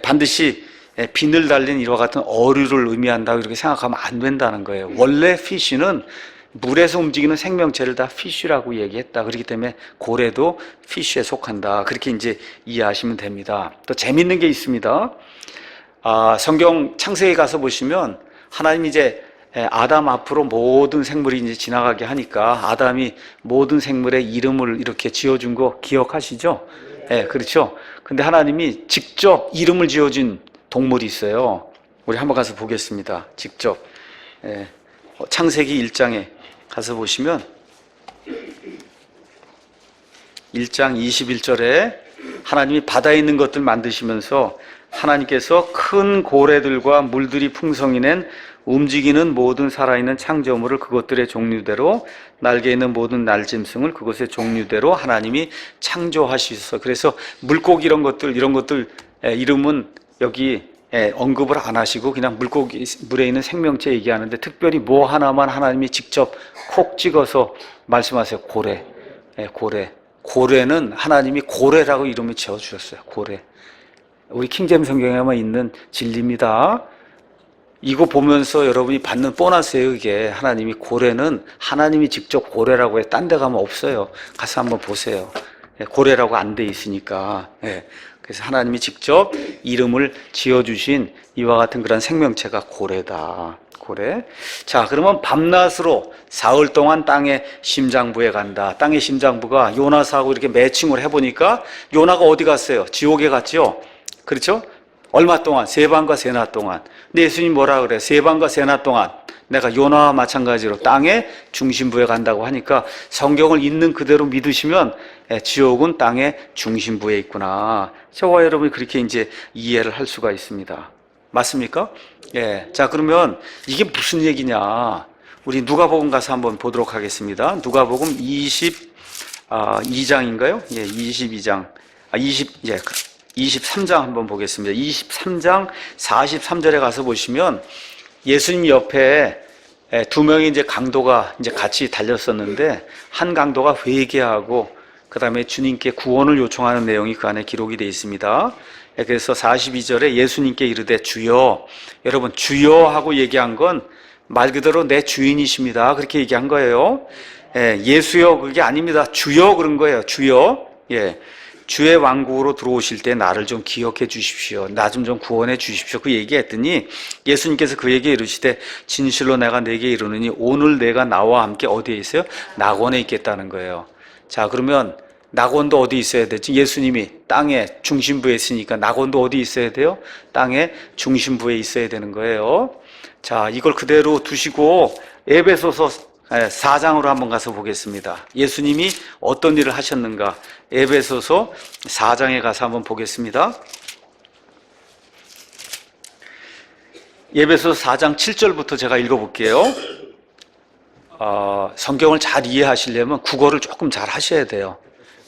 반드시 비늘 달린 이와 같은 어류를 의미한다고 이렇게 생각하면 안 된다는 거예요. 원래 fish는 물에서 움직이는 생명체를 다 fish라고 얘기했다. 그렇기 때문에 고래도 fish에 속한다. 그렇게 이제 이해하시면 됩니다. 또 재밌는 게 있습니다. 성경 창세기 가서 보시면 하나님이 이제 아담 앞으로 모든 생물이 이제 지나가게 하니까 아담이 모든 생물의 이름을 이렇게 지어준 거 기억하시죠? 네, 그렇죠. 근데 하나님이 직접 이름을 지어준 동물이 있어요. 우리 한번 가서 보겠습니다. 직접. 창세기 1장에 가서 보시면 1장 21절에 하나님이 바다에 있는 것들 만드시면서 하나님께서 큰 고래들과 물들이 풍성히 낸 움직이는 모든 살아있는 창조물을 그것들의 종류대로, 날개 있는 모든 날짐승을 그것의 종류대로 하나님이 창조하시소서. 그래서 물고기 이런 것들 이름은 여기 언급을 안 하시고 그냥 물고기, 물에 있는 생명체 얘기하는데 특별히 뭐 하나만 하나님이 직접 콕 찍어서 말씀하세요. 고래. 고래는 하나님이 고래라고 이름을 지어주셨어요. 고래. 우리 킹제임 성경에만 있는 진리입니다. 이거 보면서 여러분이 받는 보너스예요. 이게 하나님이 고래는 하나님이 직접 고래라고 해. 딴 데 가면 없어요. 가서 한번 보세요. 고래라고 안 돼 있으니까. 그래서 하나님이 직접 이름을 지어주신 이와 같은 그런 생명체가 고래다. 고래. 자, 그러면 밤낮으로 사흘 동안 땅의 심장부에 간다. 땅의 심장부가 요나사하고 이렇게 매칭을 해보니까 요나가 어디 갔어요? 지옥에 갔죠? 그렇죠? 얼마 동안? 세 밤과 세 낮 동안. 근데 예수님 뭐라 그래요? 세 밤과 세 낮 동안 내가 요나와 마찬가지로 땅의 중심부에 간다고 하니까 성경을 있는 그대로 믿으시면 지옥은 땅의 중심부에 있구나. 저와 여러분이 그렇게 이제 이해를 할 수가 있습니다. 맞습니까? 자, 그러면 이게 무슨 얘기냐? 우리 누가복음 가서 한번 보도록 하겠습니다. 누가복음 22장인가요? 22장. 23장 한번 보겠습니다. 23장 43절에 가서 보시면 예수님 옆에 두 명의 이제 강도가 이제 같이 달렸었는데 한 강도가 회개하고 그 다음에 주님께 구원을 요청하는 내용이 그 안에 기록이 되어 있습니다. 그래서 42절에 예수님께 이르되 주여, 여러분 주여 하고 얘기한 건 말 그대로 내 주인이십니다. 그렇게 얘기한 거예요. 예수여 그게 아닙니다. 주여 그런 거예요. 주여. 주의 왕국으로 들어오실 때 나를 좀 기억해 주십시오. 나 좀 구원해 주십시오. 그 얘기했더니 예수님께서 그에게 이르시되 진실로 내가 네게 이르노니 오늘 내가 나와 함께 어디에 있어요? 낙원에 있겠다는 거예요. 자, 그러면 낙원도 어디 있어야 되지? 예수님이 땅의 중심부에 있으니까 낙원도 어디 있어야 돼요? 땅의 중심부에 있어야 되는 거예요. 자, 이걸 그대로 두시고 에베소서 4장으로 한번 가서 보겠습니다. 예수님이 어떤 일을 하셨는가. 에베소서 4장에 가서 한번 보겠습니다. 에베소서 4장 7절부터 제가 읽어볼게요. 성경을 잘 이해하시려면 국어를 조금 잘 하셔야 돼요.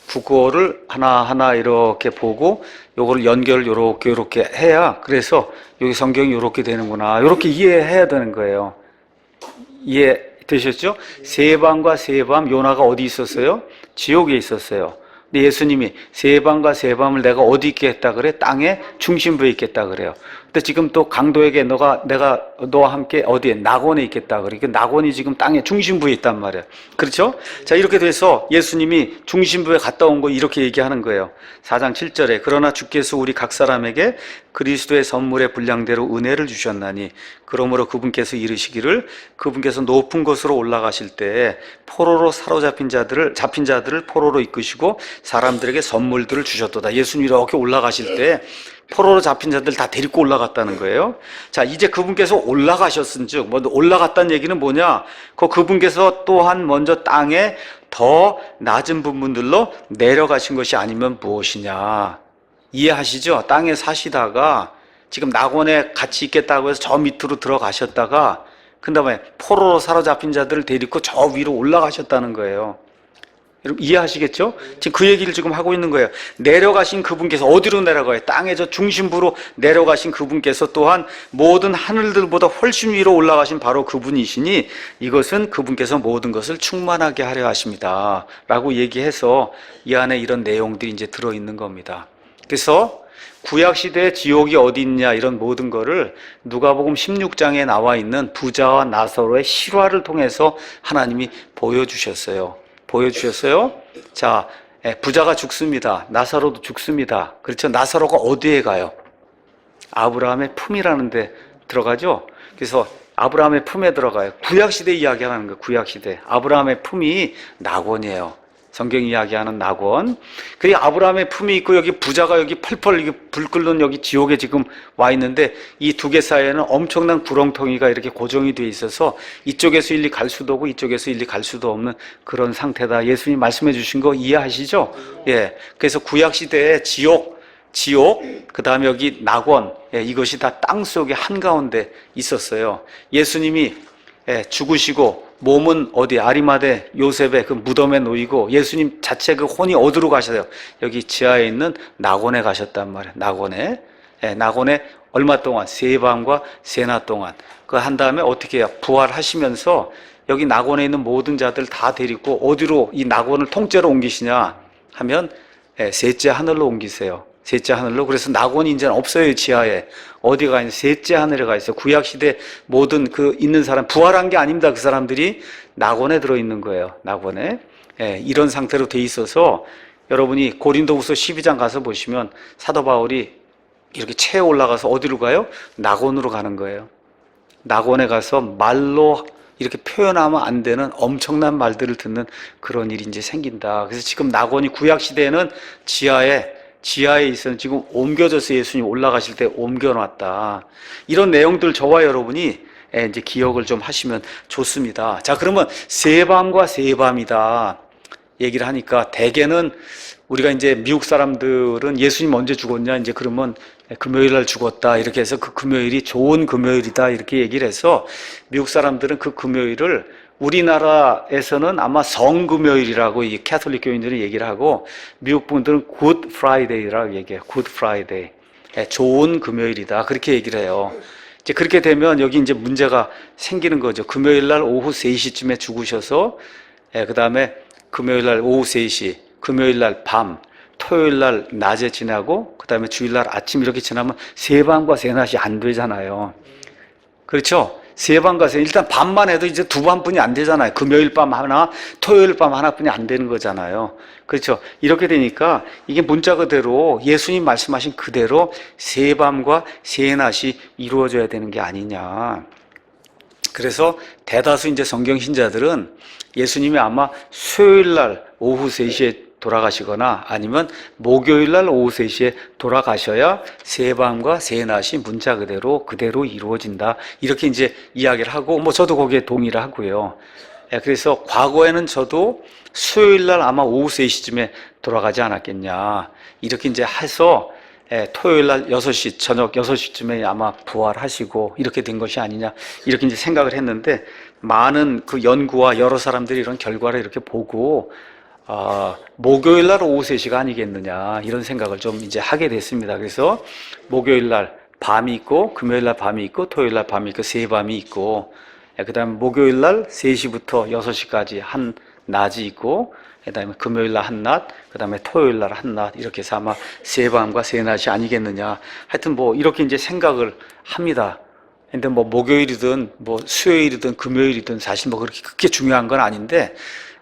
국어를 하나하나 이렇게 보고 요거를 연결을 요렇게 해야, 그래서 여기 성경이 요렇게 되는구나, 요렇게 이해해야 되는 거예요. 이해 되셨죠? 세밤과 세밤, 요나가 어디 있었어요? 지옥에 있었어요. 근데 예수님이 세밤과 세밤을 내가 어디 있게 했다 그래? 땅의 중심부에 있겠다 그래요. 근데 지금 또 강도에게 내가 너와 함께 어디에? 낙원에 있겠다 그래. 그 낙원이 지금 땅의 중심부에 있단 말이에요. 그렇죠? 자, 이렇게 돼서 예수님이 중심부에 갔다 온 거 이렇게 얘기하는 거예요. 4장 7절에 그러나 주께서 우리 각 사람에게 그리스도의 선물의 분량대로 은혜를 주셨나니 그러므로 그분께서 이르시기를 그분께서 높은 곳으로 올라가실 때 포로로 잡힌 자들을 포로로 이끄시고 사람들에게 선물들을 주셨도다. 예수님이 이렇게 올라가실 때 포로로 잡힌 자들 다 데리고 올라갔다는 거예요. 자, 이제 그분께서 올라가셨은즉, 올라갔다는 얘기는 뭐냐? 그분께서 또한 먼저 땅에 더 낮은 부분들로 내려가신 것이 아니면 무엇이냐? 이해하시죠? 땅에 사시다가 지금 낙원에 같이 있겠다고 해서 저 밑으로 들어가셨다가 그 다음에 포로로 사로잡힌 자들을 데리고 저 위로 올라가셨다는 거예요. 여러분 이해하시겠죠? 지금 그 얘기를 지금 하고 있는 거예요. 내려가신 그분께서 어디로 내려가요? 땅의 저 중심부로 내려가신 그분께서 또한 모든 하늘들보다 훨씬 위로 올라가신 바로 그분이시니 이것은 그분께서 모든 것을 충만하게 하려 하십니다 라고 얘기해서 이 안에 이런 내용들이 이제 들어있는 겁니다. 그래서 구약시대의 지옥이 어디 있냐 이런 모든 거를 누가복음 16장에 나와 있는 부자와 나사로의 실화를 통해서 하나님이 보여주셨어요. 자, 부자가 죽습니다. 나사로도 죽습니다. 그렇죠? 나사로가 어디에 가요? 아브라함의 품이라는 데 들어가죠? 그래서 아브라함의 품에 들어가요. 구약시대 이야기하는 거예요. 구약시대. 아브라함의 품이 낙원이에요. 성경이 이야기하는 낙원. 그리고 아브라함의 품이 있고 여기 부자가 여기 펄펄 불 끓는 여기 지옥에 지금 와 있는데 이 두 개 사이에는 엄청난 구렁텅이가 이렇게 고정이 돼 있어서 이쪽에서 일리 갈 수도 없고 이쪽에서 일리 갈 수도 없는 그런 상태다. 예수님 말씀해 주신 거 이해하시죠? 예. 그래서 구약 시대에 지옥, 그 다음에 여기 낙원, 이것이 다 땅 속에 한가운데 있었어요. 예수님이 죽으시고 몸은 어디 아리마대 요셉의 그 무덤에 놓이고 예수님 자체 그 혼이 어디로 가셔요? 여기 지하에 있는 낙원에 가셨단 말이에요. 낙원에 얼마 동안? 세 밤과 세 낮 동안 그 한 다음에 어떻게 해요? 부활하시면서 여기 낙원에 있는 모든 자들 다 데리고 어디로 이 낙원을 통째로 옮기시냐 하면 셋째 하늘로 옮기세요. 셋째 하늘로. 그래서 낙원이 이제는 없어요. 지하에. 어디가 있는 셋째 하늘에 가 있어요. 구약시대 모든 그 있는 사람, 부활한 게 아닙니다. 그 사람들이 낙원에 들어있는 거예요. 낙원에. 이런 상태로 돼 있어서 여러분이 고린도후서 12장 가서 보시면 사도 바울이 이렇게 체에 올라가서 어디로 가요? 낙원으로 가는 거예요. 낙원에 가서 말로 이렇게 표현하면 안 되는 엄청난 말들을 듣는 그런 일이 이제 생긴다. 그래서 지금 낙원이 구약시대에는 지하에 있어서 지금 옮겨져서 예수님 올라가실 때 옮겨놨다. 이런 내용들 저와 여러분이 이제 기억을 좀 하시면 좋습니다. 자, 그러면 세밤과 세밤이다 얘기를 하니까 대개는 우리가 이제 미국 사람들은 예수님 언제 죽었냐 이제 그러면 금요일 날 죽었다 이렇게 해서 그 금요일이 좋은 금요일이다 이렇게 얘기를 해서 미국 사람들은 그 금요일을 우리나라에서는 아마 성금요일이라고 이 캐톨릭 교인들은 얘기를 하고 미국 분들은 굿 프라이데이라고 얘기해요. 굿 프라이데이. 좋은 금요일이다. 그렇게 얘기를 해요. 이제 그렇게 되면 여기 이제 문제가 생기는 거죠. 금요일 날 오후 3시쯤에 죽으셔서 그 다음에 금요일 날 오후 3시, 금요일 날 밤, 토요일 날 낮에 지나고 그 다음에 주일 날 아침 이렇게 지나면 세 밤과 세 낮이 안 되잖아요. 그렇죠? 세 밤과 세, 일단 밤만 해도 이제 두 밤뿐이 안 되잖아요. 금요일 밤 하나, 토요일 밤 하나뿐이 안 되는 거잖아요. 그렇죠? 이렇게 되니까 이게 문자 그대로 예수님 말씀하신 그대로 세 밤과 세 낮이 이루어져야 되는 게 아니냐. 그래서 대다수 이제 성경 신자들은 예수님이 아마 수요일 날 오후 3시에 돌아가시거나 아니면 목요일 날 오후 3시에 돌아가셔야 세 밤과 세 낮이 문자 그대로 이루어진다. 이렇게 이제 이야기를 하고, 저도 거기에 동의를 하고요. 그래서 과거에는 저도 수요일 날 아마 오후 3시쯤에 돌아가지 않았겠냐. 이렇게 이제 해서 토요일 날 6시, 저녁 6시쯤에 아마 부활하시고 이렇게 된 것이 아니냐. 이렇게 이제 생각을 했는데 많은 그 연구와 여러 사람들이 이런 결과를 이렇게 보고 목요일 날 오후 3시가 아니겠느냐. 이런 생각을 좀 이제 하게 됐습니다. 그래서 목요일 날 밤이 있고 금요일 날 밤이 있고 토요일 날 밤이 있고 세 밤이 있고 그 다음에 목요일 날 3시부터 6시까지 한 낮이 있고 그 다음에 금요일 날 한 낮, 그 다음에 토요일 날 한 낮 이렇게 해서 아마 세 밤과 세 낮이 아니겠느냐. 하여튼 뭐 이렇게 이제 생각을 합니다. 근데 뭐 목요일이든 뭐 수요일이든 금요일이든 사실 뭐 그렇게 중요한 건 아닌데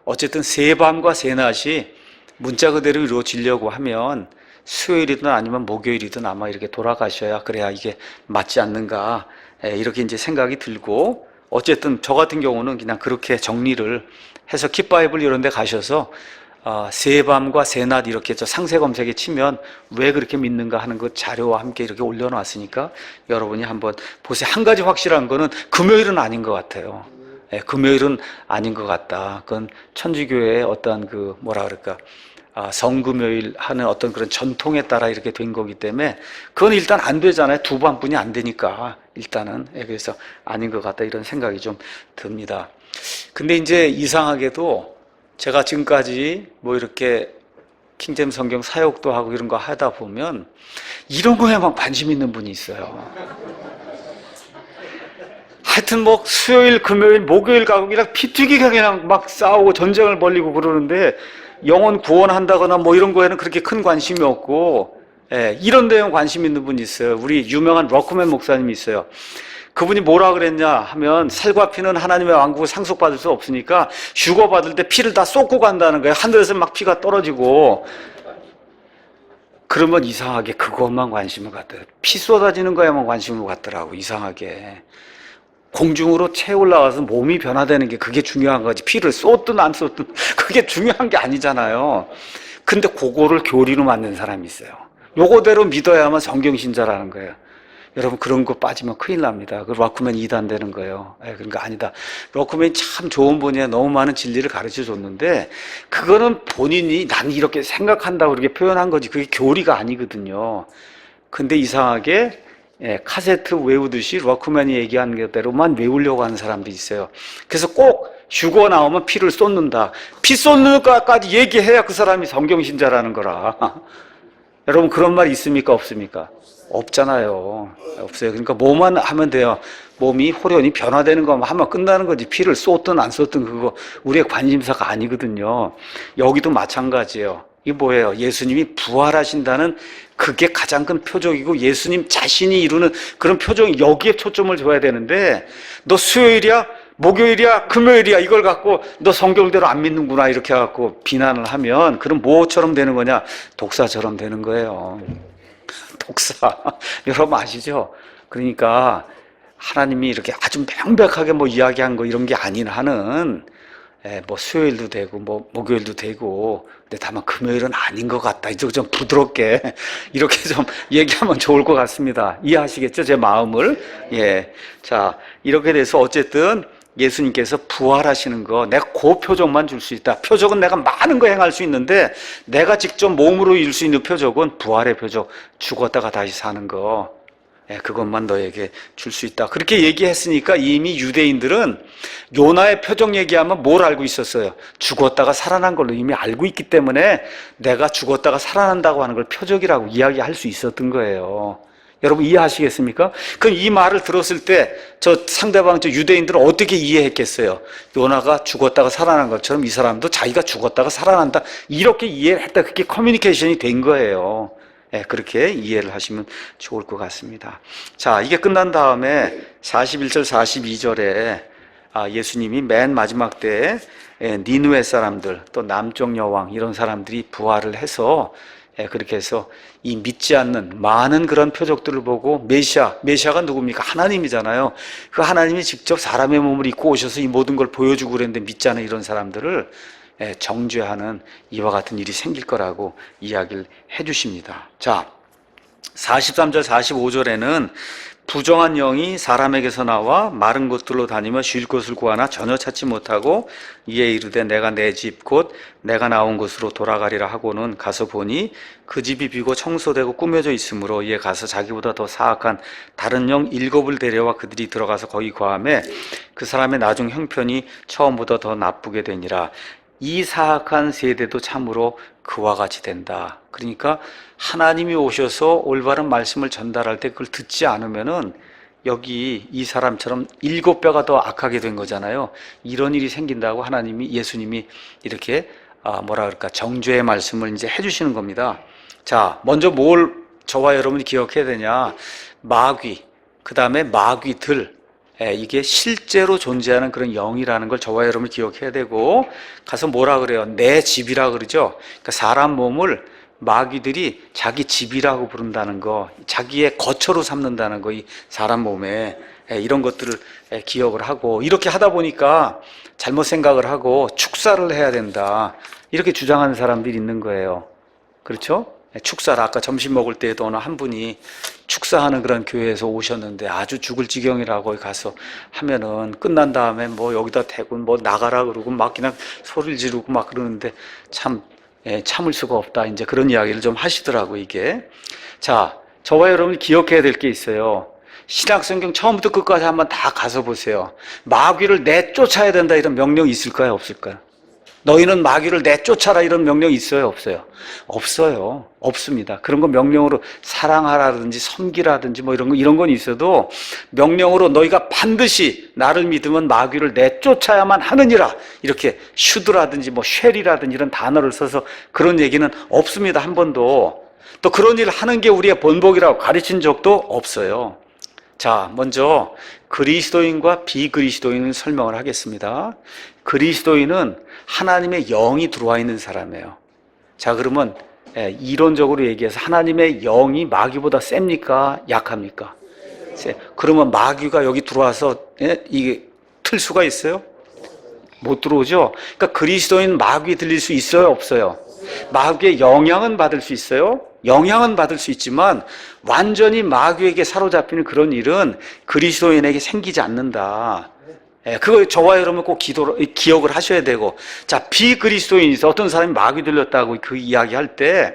어쨌든 세 밤과 세 낮이 문자 그대로 이루어지려고 하면 수요일이든 아니면 목요일이든 아마 이렇게 돌아가셔야 그래야 이게 맞지 않는가. 이렇게 이제 생각이 들고 어쨌든 저 같은 경우는 그냥 그렇게 정리를 해서 kit바이블 이런 데 가셔서 세 밤과 세 낮 이렇게 저 상세 검색에 치면 왜 그렇게 믿는가 하는 그 자료와 함께 이렇게 올려놨으니까 여러분이 한번 보세요. 한 가지 확실한 거는 금요일은 아닌 것 같아요. 금요일은 아닌 것 같다. 그건 천주교의 어떤 그 뭐라 그럴까 성금요일 하는 어떤 그런 전통에 따라 이렇게 된 거기 때문에 그건 일단 안 되잖아요. 두 밤뿐이 안 되니까 일단은. 그래서 아닌 것 같다 이런 생각이 좀 듭니다. 근데 이제 이상하게도 제가 지금까지 뭐 이렇게 킹제임스 성경 사역도 하고 이런 거 하다 보면 이런 거에만 관심 있는 분이 있어요. 하여튼 뭐 수요일, 금요일, 목요일 가고 그냥 피튀기가 그냥 막 싸우고 전쟁을 벌이고 그러는데 영혼 구원한다거나 뭐 이런 거에는 그렇게 큰 관심이 없고 이런 데에 관심 있는 분이 있어요. 우리 유명한 러크맨 목사님이 있어요. 그분이 뭐라 그랬냐 하면 살과 피는 하나님의 왕국을 상속받을 수 없으니까 휴거 받을 때 피를 다 쏟고 간다는 거예요. 하늘에서 막 피가 떨어지고 그러면 이상하게 그것만 관심을 갖대요. 피 쏟아지는 거에만 관심을 갖더라고. 이상하게 공중으로 채 올라가서 몸이 변화되는 게 그게 중요한 거지. 피를 쏟든 안 쏟든 그게 중요한 게 아니잖아요. 근데 그거를 교리로 만든 사람이 있어요. 요거대로 믿어야만 성경신자라는 거예요. 여러분 그런 거 빠지면 큰일 납니다. 그 러크맨 2단 되는 거예요. 그러니까 아니다. 러크맨이 참 좋은 분이야. 너무 많은 진리를 가르쳐 줬는데 그거는 본인이 난 이렇게 생각한다고 그렇게 표현한 거지 그게 교리가 아니거든요. 근데 이상하게 카세트 외우듯이 러크맨이 얘기한 대로만 외우려고 하는 사람들이 있어요. 그래서 꼭 휴거 나오면 피를 쏟는다. 피 쏟는 것까지 얘기해야 그 사람이 성경신자라는 거라. 여러분 그런 말 있습니까? 없습니까? 없잖아요. 없어요. 그러니까 뭐만 하면 돼요. 몸이 호련히 변화되는 것만 하면 끝나는 거지. 피를 쏟든 안 쏟든 그거 우리의 관심사가 아니거든요. 여기도 마찬가지예요. 이게 뭐예요? 예수님이 부활하신다는 그게 가장 큰 표적이고 예수님 자신이 이루는 그런 표정이 여기에 초점을 줘야 되는데 너 수요일이야? 목요일이야? 금요일이야? 이걸 갖고 너 성경대로 안 믿는구나 이렇게 해갖고 비난을 하면 그럼 뭐처럼 되는 거냐? 독사처럼 되는 거예요. 독사. 여러분 아시죠? 그러니까 하나님이 이렇게 아주 명백하게 뭐 이야기한 거 이런 게 아닌 한은 뭐 수요일도 되고 뭐 목요일도 되고 근데 다만 금요일은 아닌 것 같다. 이쪽 좀 부드럽게 이렇게 좀 얘기하면 좋을 것 같습니다. 이해하시겠죠? 제 마음을. 자, 이렇게 돼서 어쨌든 예수님께서 부활하시는 거 내가 그 표적만 줄 수 있다. 표적은 내가 많은 거 행할 수 있는데 내가 직접 몸으로 이룰 수 있는 표적은 부활의 표적. 죽었다가 다시 사는 거. 그것만 너에게 줄 수 있다. 그렇게 얘기했으니까 이미 유대인들은 요나의 표적 얘기하면 뭘 알고 있었어요? 죽었다가 살아난 걸로 이미 알고 있기 때문에 내가 죽었다가 살아난다고 하는 걸 표적이라고 이야기할 수 있었던 거예요. 여러분 이해하시겠습니까? 그럼 이 말을 들었을 때 저 상대방 저 유대인들은 어떻게 이해했겠어요? 요나가 죽었다가 살아난 것처럼 이 사람도 자기가 죽었다가 살아난다 이렇게 이해를 했다. 그게 커뮤니케이션이 된 거예요. 그렇게 이해를 하시면 좋을 것 같습니다. 자, 이게 끝난 다음에 41절 42절에 예수님이 맨 마지막 때에 니느웨 사람들 또 남쪽 여왕 이런 사람들이 부활을 해서 그렇게 해서 이 믿지 않는 많은 그런 표적들을 보고 메시아가 누굽니까? 하나님이잖아요. 그 하나님이 직접 사람의 몸을 입고 오셔서 이 모든 걸 보여주고 그랬는데 믿지 않는 이런 사람들을 정죄하는 이와 같은 일이 생길 거라고 이야기를 해 주십니다. 자, 43절 45절에는 부정한 영이 사람에게서 나와 마른 곳들로 다니며 쉴 곳을 구하나 전혀 찾지 못하고 이에 이르되 내가 내 집 곧 내가 나온 곳으로 돌아가리라 하고는 가서 보니 그 집이 비고 청소되고 꾸며져 있으므로 이에 가서 자기보다 더 사악한 다른 영 7을 데려와 그들이 들어가서 거기 거하매 그 사람의 나중 형편이 처음보다 더 나쁘게 되니라. 이 사악한 세대도 참으로 그와 같이 된다. 그러니까 하나님이 오셔서 올바른 말씀을 전달할 때 그걸 듣지 않으면은 여기 이 사람처럼 7배가 더 악하게 된 거잖아요. 이런 일이 생긴다고 하나님이, 예수님이 이렇게 정죄의 말씀을 이제 해주시는 겁니다. 자, 먼저 뭘 저와 여러분이 기억해야 되냐? 마귀, 그 다음에 마귀들, 이게 실제로 존재하는 그런 영이라는 걸 저와 여러분이 기억해야 되고, 가서 뭐라 그래요? 내 집이라 그러죠. 그러니까 사람 몸을 마귀들이 자기 집이라고 부른다는 거, 자기의 거처로 삼는다는 거, 이 사람 몸에 이런 것들을 기억을 하고, 이렇게 하다 보니까 잘못 생각을 하고 축사를 해야 된다, 이렇게 주장하는 사람들이 있는 거예요. 그렇죠? 축사를 아까 점심 먹을 때에도 어느 한 분이 축사하는 그런 교회에서 오셨는데 아주 죽을 지경이라고 가서 하면은 끝난 다음에 뭐 여기다 대고 뭐 나가라 그러고 막 그냥 소리를 지르고 막 그러는데 참을 수가 없다, 이제 그런 이야기를 좀 하시더라고. 이게, 자, 저와 여러분이 기억해야 될 게 있어요. 신약성경 처음부터 끝까지 한번 다 가서 보세요. 마귀를 내쫓아야 된다 이런 명령이 있을까요, 없을까요? 너희는 마귀를 내쫓아라 이런 명령 있어요, 없어요? 없어요. 없습니다. 그런 거 명령으로 사랑하라든지 섬기라든지 뭐 이런 건 있어도 명령으로 너희가 반드시 나를 믿으면 마귀를 내쫓아야만 하느니라, 이렇게 슈드라든지 뭐 쉘이라든지 이런 단어를 써서 그런 얘기는 없습니다, 한 번도. 또 그런 일을 하는 게 우리의 본보기라고 가르친 적도 없어요. 자, 먼저 그리스도인과 비그리스도인을 설명을 하겠습니다. 그리스도인은 하나님의 영이 들어와 있는 사람이에요. 자, 그러면 이론적으로 얘기해서 하나님의 영이 마귀보다 셉니까, 약합니까? 그러면 마귀가 여기 들어와서 이게 틀 수가 있어요? 못 들어오죠? 그러니까 그리스도인 마귀 들릴 수 있어요, 없어요? 마귀의 영향은 받을 수 있어요? 영향은 받을 수 있지만 완전히 마귀에게 사로잡히는 그런 일은 그리스도인에게 생기지 않는다. 그거 저와 여러분 꼭 기억을 하셔야 되고, 자, 비그리스도인에서 어떤 사람이 마귀 들렸다고 그 이야기 할 때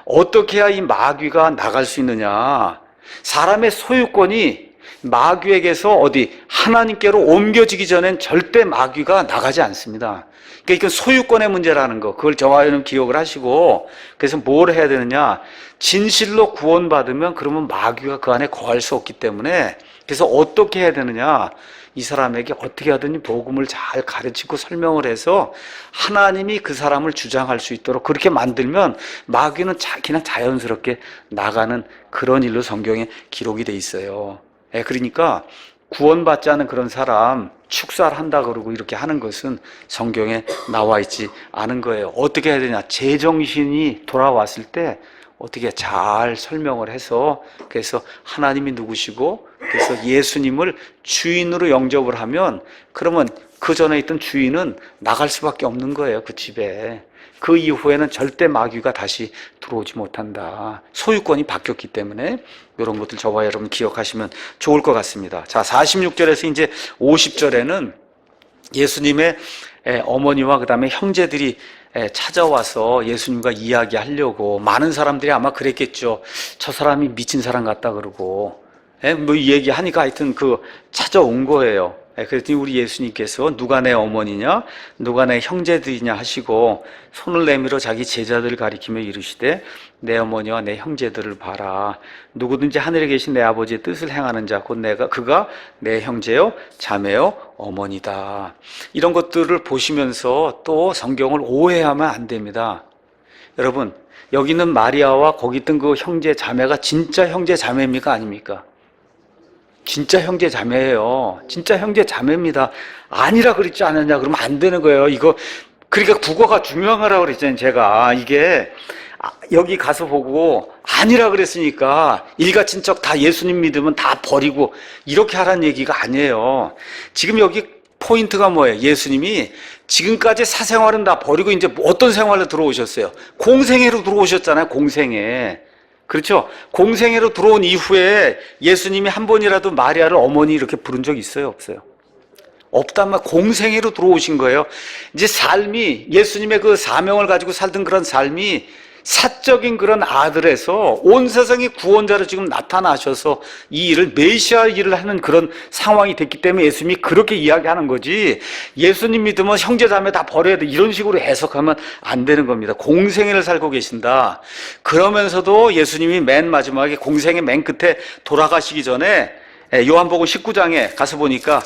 어떻게 해야 이 마귀가 나갈 수 있느냐? 사람의 소유권이 마귀에게서 하나님께로 옮겨지기 전엔 절대 마귀가 나가지 않습니다. 그러니까 이건 소유권의 문제라는 거, 그걸 저와 여러분 기억을 하시고, 그래서 뭘 해야 되느냐? 진실로 구원받으면 그러면 마귀가 그 안에 거할 수 없기 때문에, 그래서 어떻게 해야 되느냐? 이 사람에게 어떻게 하든지 복음을 잘 가르치고 설명을 해서 하나님이 그 사람을 주장할 수 있도록 그렇게 만들면 마귀는 그냥 자연스럽게 나가는 그런 일로 성경에 기록이 돼 있어요. 그러니까 구원받지 않은 그런 사람 축사를 한다 그러고 이렇게 하는 것은 성경에 나와 있지 않은 거예요. 어떻게 해야 되냐? 제정신이 돌아왔을 때 어떻게 잘 설명을 해서, 그래서 하나님이 누구시고, 그래서 예수님을 주인으로 영접을 하면, 그러면 그 전에 있던 주인은 나갈 수밖에 없는 거예요, 그 집에. 그 이후에는 절대 마귀가 다시 들어오지 못한다. 소유권이 바뀌었기 때문에 이런 것들 저와 여러분 기억하시면 좋을 것 같습니다. 자, 46절에서 이제 50절에는 예수님의 어머니와 그 다음에 형제들이 찾아와서 예수님과 이야기하려고, 많은 사람들이 아마 그랬겠죠. 저 사람이 미친 사람 같다 그러고, 뭐 얘기하니까 하여튼 찾아온 거예요. 그랬더니 우리 예수님께서 누가 내 어머니냐, 누가 내 형제들이냐 하시고 손을 내밀어 자기 제자들을 가리키며 이르시되 내 어머니와 내 형제들을 봐라. 누구든지 하늘에 계신 내 아버지의 뜻을 행하는 자 곧 그가 내 형제요 자매요 어머니다. 이런 것들을 보시면서 또 성경을 오해하면 안 됩니다. 여러분, 여기 있는 마리아와 거기 있던 그 형제 자매가 진짜 형제 자매입니까, 아닙니까? 진짜 형제 자매예요. 진짜 형제 자매입니다. 아니라 그랬지 않았냐 그러면 안 되는 거예요. 그러니까 국어가 중요하라고 그랬잖아요, 제가. 이게 여기 가서 보고 아니라 그랬으니까 일가친척 다 예수님 믿으면 다 버리고 이렇게 하라는 얘기가 아니에요. 지금 여기 포인트가 뭐예요? 예수님이 지금까지 사생활은 다 버리고 이제 어떤 생활로 들어오셨어요? 공생애로 들어오셨잖아요, 공생애. 그렇죠? 공생애로 들어온 이후에 예수님이 한 번이라도 마리아를 어머니 이렇게 부른 적 있어요? 없어요? 없단 말, 공생애로 들어오신 거예요. 이제 삶이, 예수님의 그 사명을 가지고 살던 그런 삶이 사적인 그런 아들에서 온 세상의 구원자로 지금 나타나셔서 이 일을, 메시아 일을 하는 그런 상황이 됐기 때문에 예수님이 그렇게 이야기하는 거지, 예수님 믿으면 형제 자매 다 버려야 돼, 이런 식으로 해석하면 안 되는 겁니다. 공생애를 살고 계신다. 그러면서도 예수님이 맨 마지막에 공생애 맨 끝에 돌아가시기 전에 요한복음 19장에 가서 보니까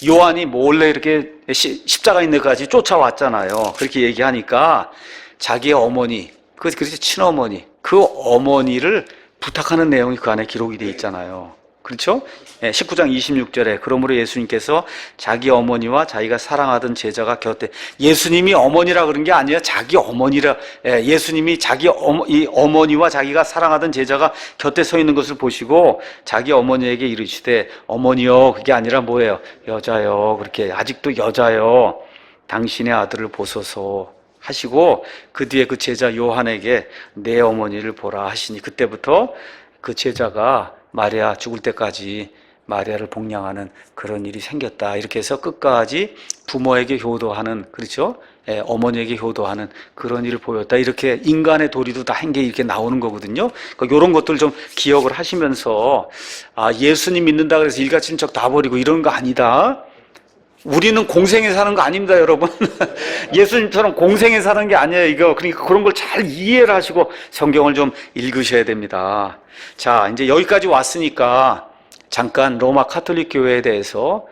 요한이 몰래 이렇게 십자가 있는 데까지 쫓아왔잖아요. 그렇게 얘기하니까 자기의 어머니, 그래서 친어머니, 그 어머니를 부탁하는 내용이 그 안에 기록이 되어 있잖아요. 그렇죠? 19장 26절에 그러므로 예수님께서 자기 어머니와 자기가 사랑하던 제자가 곁에, 예수님이 어머니라 그런 게 아니라 자기 어머니라, 예수님이 자기 이 어머니와 자기가 사랑하던 제자가 곁에 서 있는 것을 보시고 자기 어머니에게 이르시되, 어머니요, 그게 아니라 뭐예요? 여자요, 그렇게, 아직도 여자요, 당신의 아들을 보소서 하시고, 그 뒤에 그 제자 요한에게 내 어머니를 보라 하시니, 그때부터 그 제자가 마리아 죽을 때까지 마리아를 복양하는 그런 일이 생겼다. 이렇게 해서 끝까지 부모에게 효도하는, 그렇죠? 어머니에게 효도하는 그런 일을 보였다. 이렇게 인간의 도리도 다 한 게 이렇게 나오는 거거든요. 그러니까 이런 것들 좀 기억을 하시면서, 아, 예수님 믿는다 그래서 일가친척 다 버리고 이런 거 아니다. 우리는 공생에 사는 거 아닙니다, 여러분. 예수님처럼 공생에 사는 게 아니에요, 이거. 그러니까 그런 걸 잘 이해를 하시고 성경을 좀 읽으셔야 됩니다. 자, 이제 여기까지 왔으니까 잠깐 로마 카톨릭 교회에 대해서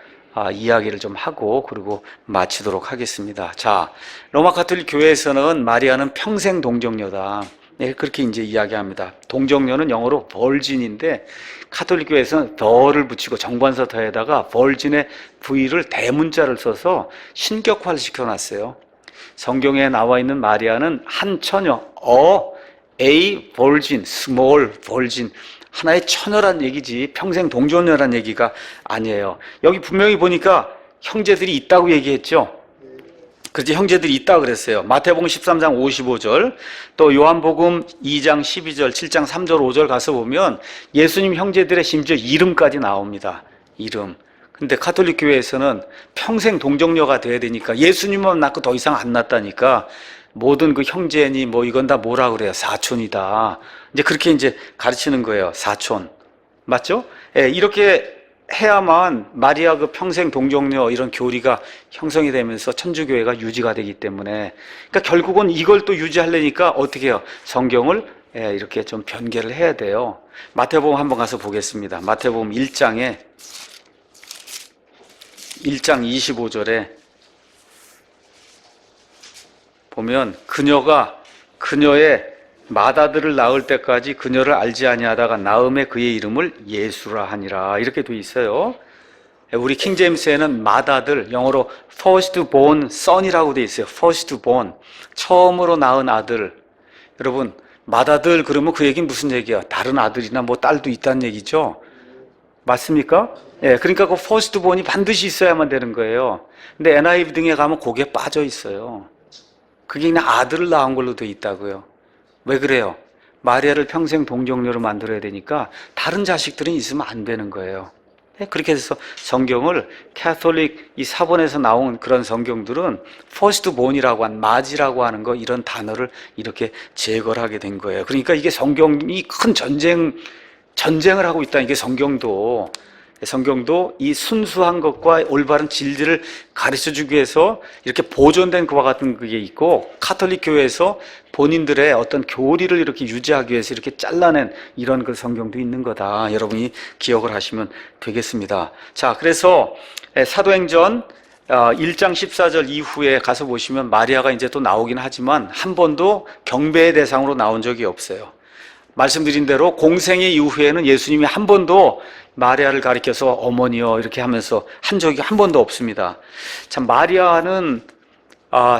이야기를 좀 하고 그리고 마치도록 하겠습니다. 자, 로마 카톨릭 교회에서는 마리아는 평생 동정녀다. 네, 그렇게 이제 이야기합니다. 동정녀는 영어로 벌진인데, 카톨릭 교회에서는 더를 붙이고 정관사 더에다가 벌진의 V를 대문자를 써서 신격화를 시켜놨어요. 성경에 나와 있는 마리아는 한 처녀, a virgin, small virgin, 하나의 처녀란 얘기지 평생 동정녀란 얘기가 아니에요. 여기 분명히 보니까 형제들이 있다고 얘기했죠. 그렇지, 형제들이 있다고 그랬어요. 마태복음 13장 55절, 또 요한복음 2장 12절, 7장 3절, 5절 가서 보면 예수님 형제들의 심지어 이름까지 나옵니다. 이름. 근데 카톨릭 교회에서는 평생 동정녀가 돼야 되니까, 예수님만 낳고 더 이상 안 낳다니까 모든 그 형제니 뭐 이건 다 뭐라 그래요? 사촌이다. 이제 그렇게 이제 가르치는 거예요. 사촌. 맞죠? 이렇게 해야만 마리아 그 평생 동정녀 이런 교리가 형성이 되면서 천주교회가 유지가 되기 때문에, 그러니까 결국은 이걸 또 유지하려니까 어떻게 해요? 성경을 이렇게 좀 변개를 해야 돼요. 마태복음 한번 가서 보겠습니다. 마태복음 1장 25절에 보면, 그녀가 그녀의 맏아들을 낳을 때까지 그녀를 알지 아니하다가 낳음에 그의 이름을 예수라 하니라, 이렇게 돼 있어요. 우리 킹제임스에는 맏아들, 영어로 first born son이라고 돼 있어요. first born, 처음으로 낳은 아들. 여러분, 맏아들 그러면 그 얘기는 무슨 얘기야? 다른 아들이나 뭐 딸도 있다는 얘기죠. 맞습니까? 그러니까 그 first born이 반드시 있어야만 되는 거예요. 근데 NIV 등에 가면 그게 빠져 있어요. 그게 그냥 아들을 낳은 걸로 돼 있다고요. 왜 그래요? 마리아를 평생 동정녀로 만들어야 되니까 다른 자식들은 있으면 안 되는 거예요. 그렇게 해서 성경을, 캐톨릭 이 사본에서 나온 그런 성경들은 first born이라고 한, 맞이라고 하는 거, 이런 단어를 이렇게 제거를 하게 된 거예요. 그러니까 이게 성경이 큰 전쟁을 하고 있다는 게, 성경도 이 순수한 것과 올바른 진리를 가르쳐주기 위해서 이렇게 보존된 그와 같은 그게 있고, 카톨릭 교회에서 본인들의 어떤 교리를 이렇게 유지하기 위해서 이렇게 잘라낸 이런 그 성경도 있는 거다. 여러분이 기억을 하시면 되겠습니다. 자, 그래서 사도행전 1장 14절 이후에 가서 보시면 마리아가 이제 또 나오긴 하지만 한 번도 경배의 대상으로 나온 적이 없어요. 말씀드린 대로 공생애 이후에는 예수님이 한 번도 마리아를 가리켜서 어머니요 이렇게 하면서 한 적이 한 번도 없습니다. 참, 마리아는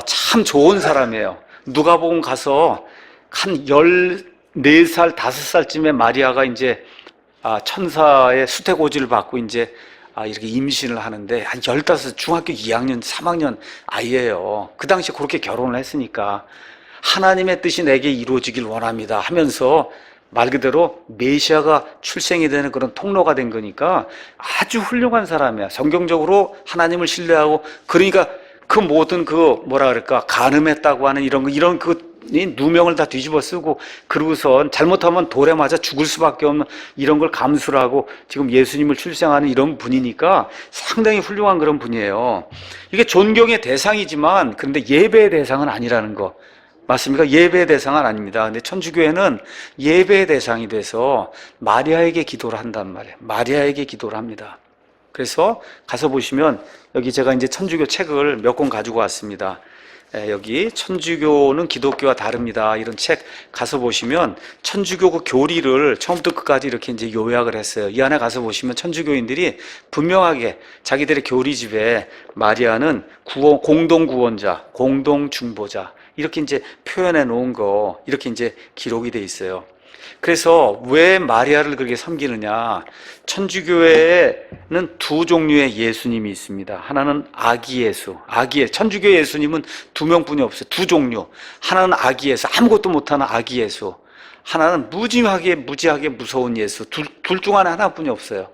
참 좋은 사람이에요. 누가복음 가서 한 14살, 5살쯤에 마리아가 이제 천사의 수태고지를 받고 이제 이렇게 임신을 하는데, 한 15, 중학교 2학년, 3학년 아이예요. 그 당시에 그렇게 결혼을 했으니까 하나님의 뜻이 내게 이루어지길 원합니다 하면서 말 그대로 메시아가 출생이 되는 그런 통로가 된 거니까 아주 훌륭한 사람이야. 성경적으로 하나님을 신뢰하고, 그러니까 그 모든 그 뭐라 그럴까, 간음했다고 하는 이런 이 누명을 다 뒤집어 쓰고, 그러고선 잘못하면 돌에 맞아 죽을 수밖에 없는 이런 걸 감수를 하고 지금 예수님을 출생하는 이런 분이니까 상당히 훌륭한 그런 분이에요. 이게 존경의 대상이지만 그런데 예배의 대상은 아니라는 거 맞습니까? 예배의 대상은 아닙니다. 근데 천주교회는 예배의 대상이 돼서 마리아에게 기도를 한단 말이에요. 마리아에게 기도를 합니다. 그래서 가서 보시면 여기 제가 이제 천주교 책을 몇 권 가지고 왔습니다. 여기 천주교는 기독교와 다릅니다, 이런 책 가서 보시면 천주교 그 교리를 처음부터 끝까지 이렇게 이제 요약을 했어요. 이 안에 가서 보시면 천주교인들이 분명하게 자기들의 교리집에 마리아는 공동 구원자, 공동 중보자 이렇게 이제 표현해 놓은 거, 이렇게 이제 기록이 돼 있어요. 그래서 왜 마리아를 그렇게 섬기느냐? 천주교회에는 두 종류의 예수님이 있습니다. 하나는 아기 예수, 천주교 예수님은 두 명뿐이 없어요. 두 종류. 하나는 아기 예수, 아무것도 못하는 아기 예수. 하나는 무지하게 무서운 예수. 둘 중 하나뿐이 없어요.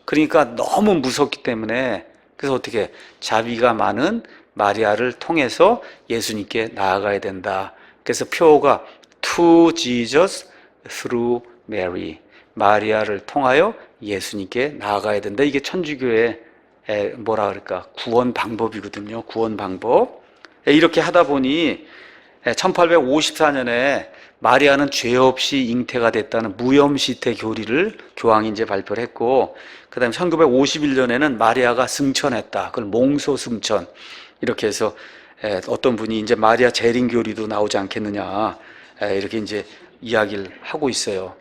그러니까 너무 무섭기 때문에, 그래서 어떻게 자비가 많은 마리아를 통해서 예수님께 나아가야 된다. 그래서 표어가 To Jesus through Mary. 마리아를 통하여 예수님께 나아가야 된다. 이게 천주교의 뭐라 그럴까, 구원 방법이거든요. 구원 방법. 이렇게 하다 보니 1854년에 마리아는 죄 없이 잉태가 됐다는 무염시태 교리를 교황이 이제 발표를 했고, 그 다음에 1951년에는 마리아가 승천했다. 그걸 몽소 승천. 이렇게 해서 어떤 분이 이제 마리아 재림 교리도 나오지 않겠느냐, 이렇게 이제 이야기를 하고 있어요.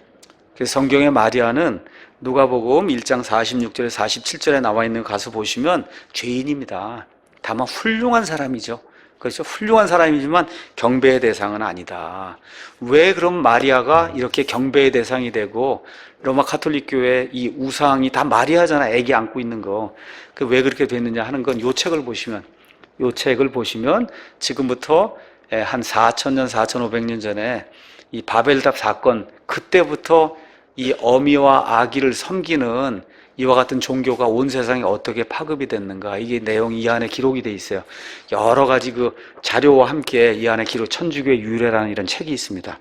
그래서 성경의 마리아는 누가복음 1장 46절에 47절에 나와 있는 거 가서 보시면 죄인입니다. 다만 훌륭한 사람이죠. 그렇죠? 훌륭한 사람이지만 경배의 대상은 아니다. 왜 그럼 마리아가 이렇게 경배의 대상이 되고, 로마 카톨릭 교회 이 우상이 다 마리아잖아, 애기 안고 있는 거. 그 왜 그렇게 됐느냐 하는 건 요 책을 보시면 지금부터 한 4,000년, 4,500년 전에 이 바벨탑 사건, 그때부터 이 어미와 아기를 섬기는 이와 같은 종교가 온 세상에 어떻게 파급이 됐는가, 이게 내용이 이 안에 기록이 돼 있어요. 여러 가지 그 자료와 함께 이 안에 기록, 천주교의 유래라는 이런 책이 있습니다.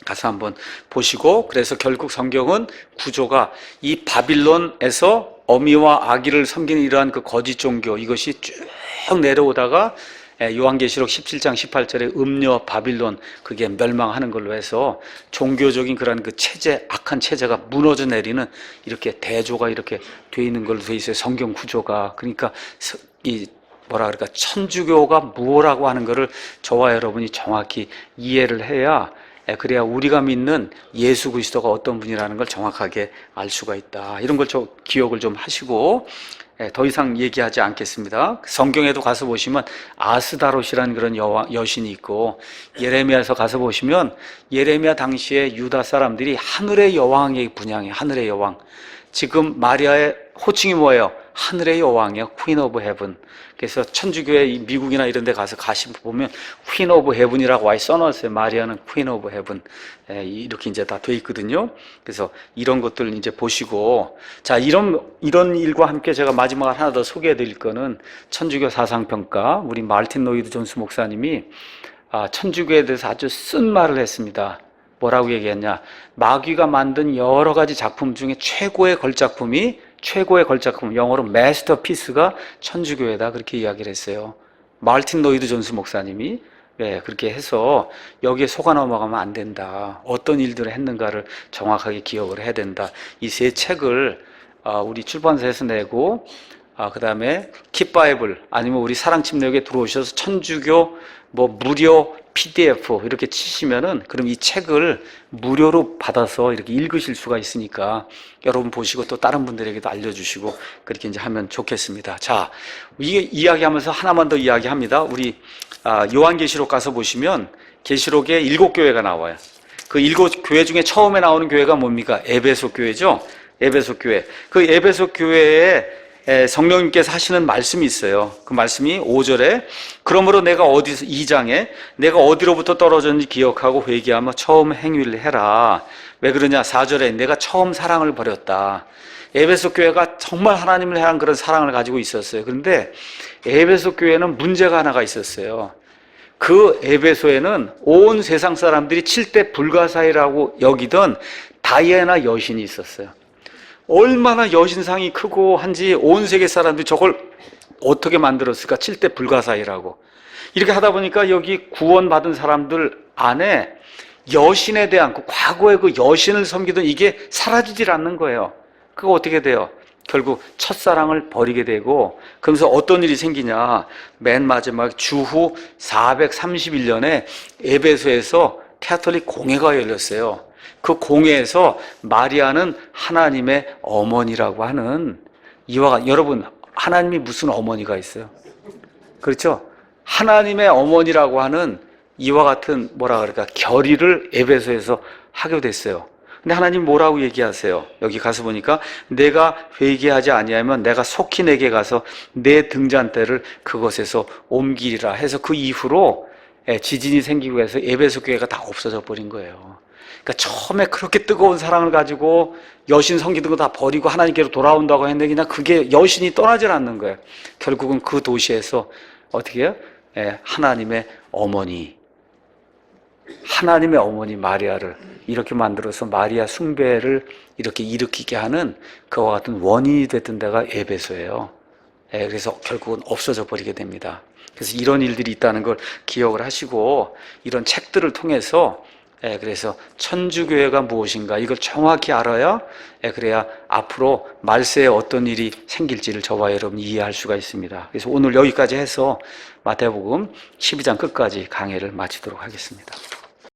가서 한번 보시고, 그래서 결국 성경은 구조가 이 바빌론에서 어미와 아기를 섬기는 이러한 그 거짓 종교, 이것이 쭉 내려오다가 요한계시록 17장 18절에 음녀 바빌론, 그게 멸망하는 걸로 해서 종교적인 그런 그 체제, 악한 체제가 무너져 내리는 이렇게 대조가 이렇게 돼 있는 걸로 돼 있어요. 성경 구조가. 그러니까 이 뭐라 그럴까, 천주교가 무엇라고 하는 거를 저와 여러분이 정확히 이해를 해야, 그래야 우리가 믿는 예수 그리스도가 어떤 분이라는 걸 정확하게 알 수가 있다. 이런 걸 좀 기억을 좀 하시고, 더 이상 얘기하지 않겠습니다. 성경에도 가서 보시면 아스다롯이라는 그런 여신이 있고, 예레미야에서 가서 보시면 예레미야 당시에 유다 사람들이 하늘의 여왕에 분양해. 하늘의 여왕. 지금 마리아의 호칭이 뭐예요? 하늘의 여왕이에요. Queen of Heaven. 그래서 천주교회 미국이나 이런 데 가서 보면 Queen of Heaven이라고 와이 써놨어요. 마리아는 Queen of Heaven. 이렇게 이제 다 돼 있거든요. 그래서 이런 것들 이제 보시고, 자, 이런 일과 함께 제가 마지막으로 하나 더 소개해 드릴 거는 천주교 사상평가, 우리 마르틴 로이드 존스 목사님이 천주교에 대해서 아주 쓴 말을 했습니다. 뭐라고 얘기했냐? 마귀가 만든 여러 가지 작품 중에 최고의 걸작품, 영어로 마스터피스가 천주교회다, 그렇게 이야기를 했어요. 마르틴 로이드 존스 목사님이. 그렇게 해서 여기에 속아 넘어가면 안 된다. 어떤 일들을 했는가를 정확하게 기억을 해야 된다. 이 세 책을 우리 출판사에서 내고, 그 다음에 킵바이블, 아니면 우리 사랑침례교에 들어오셔서 천주교 무료 PDF 이렇게 치시면은, 그럼 이 책을 무료로 받아서 이렇게 읽으실 수가 있으니까 여러분 보시고 또 다른 분들에게도 알려주시고 그렇게 이제 하면 좋겠습니다. 자, 이게 이야기하면서 하나만 더 이야기합니다. 우리 요한계시록 가서 보시면 계시록에 7교회가 나와요. 그 7교회 중에 처음에 나오는 교회가 뭡니까? 에베소 교회죠. 에베소 교회. 그 에베소 교회에 성령님께서 하시는 말씀이 있어요. 그 말씀이 5절에 그러므로 내가 어디서 2장에 내가 어디로부터 떨어졌는지 기억하고 회개하며 처음 행위를 해라. 왜 그러냐? 4절에 내가 처음 사랑을 버렸다. 에베소 교회가 정말 하나님을 향한 그런 사랑을 가지고 있었어요. 그런데 에베소 교회는 문제가 하나가 있었어요. 그 에베소에는 온 세상 사람들이 칠대 불가사의라고 여기던 다이애나 여신이 있었어요. 얼마나 여신상이 크고 한지 온 세계 사람들이 저걸 어떻게 만들었을까? 칠대 불가사의라고. 이렇게 하다 보니까 여기 구원받은 사람들 안에 여신에 대한 그 과거의 그 여신을 섬기던 이게 사라지질 않는 거예요. 그거 어떻게 돼요? 결국 첫사랑을 버리게 되고, 그러면서 어떤 일이 생기냐? 맨 마지막 주후 431년에 에베소에서 캐톨릭 공회가 열렸어요. 그 공회에서 마리아는 하나님의 어머니라고 하는 여러분, 하나님이 무슨 어머니가 있어요? 그렇죠? 하나님의 어머니라고 하는 이와 같은 뭐라 그럴까? 결의를 에베소에서 하게 됐어요. 근데 하나님 뭐라고 얘기하세요? 여기 가서 보니까 내가 회개하지 아니하면 내가 속히 내게 가서 내 등잔대를 그것에서 옮기리라 해서 그 이후로 지진이 생기고 해서 에베소 교회가 다 없어져 버린 거예요. 그러니까 처음에 그렇게 뜨거운 사랑을 가지고 여신 섬기던 거 다 버리고 하나님께로 돌아온다고 했는데 그냥 그게 여신이 떠나질 않는 거예요. 결국은 그 도시에서 어떻게 해요? 하나님의 어머니 마리아를 이렇게 만들어서 마리아 숭배를 이렇게 일으키게 하는 그와 같은 원인이 됐던 데가 에베소예요. 그래서 결국은 없어져 버리게 됩니다. 그래서 이런 일들이 있다는 걸 기억을 하시고 이런 책들을 통해서 그래서 천주교회가 무엇인가 이걸 정확히 알아야 그래야 앞으로 말세에 어떤 일이 생길지를 저와 여러분이 이해할 수가 있습니다. 그래서 오늘 여기까지 해서 마태복음 12장 끝까지 강해를 마치도록 하겠습니다.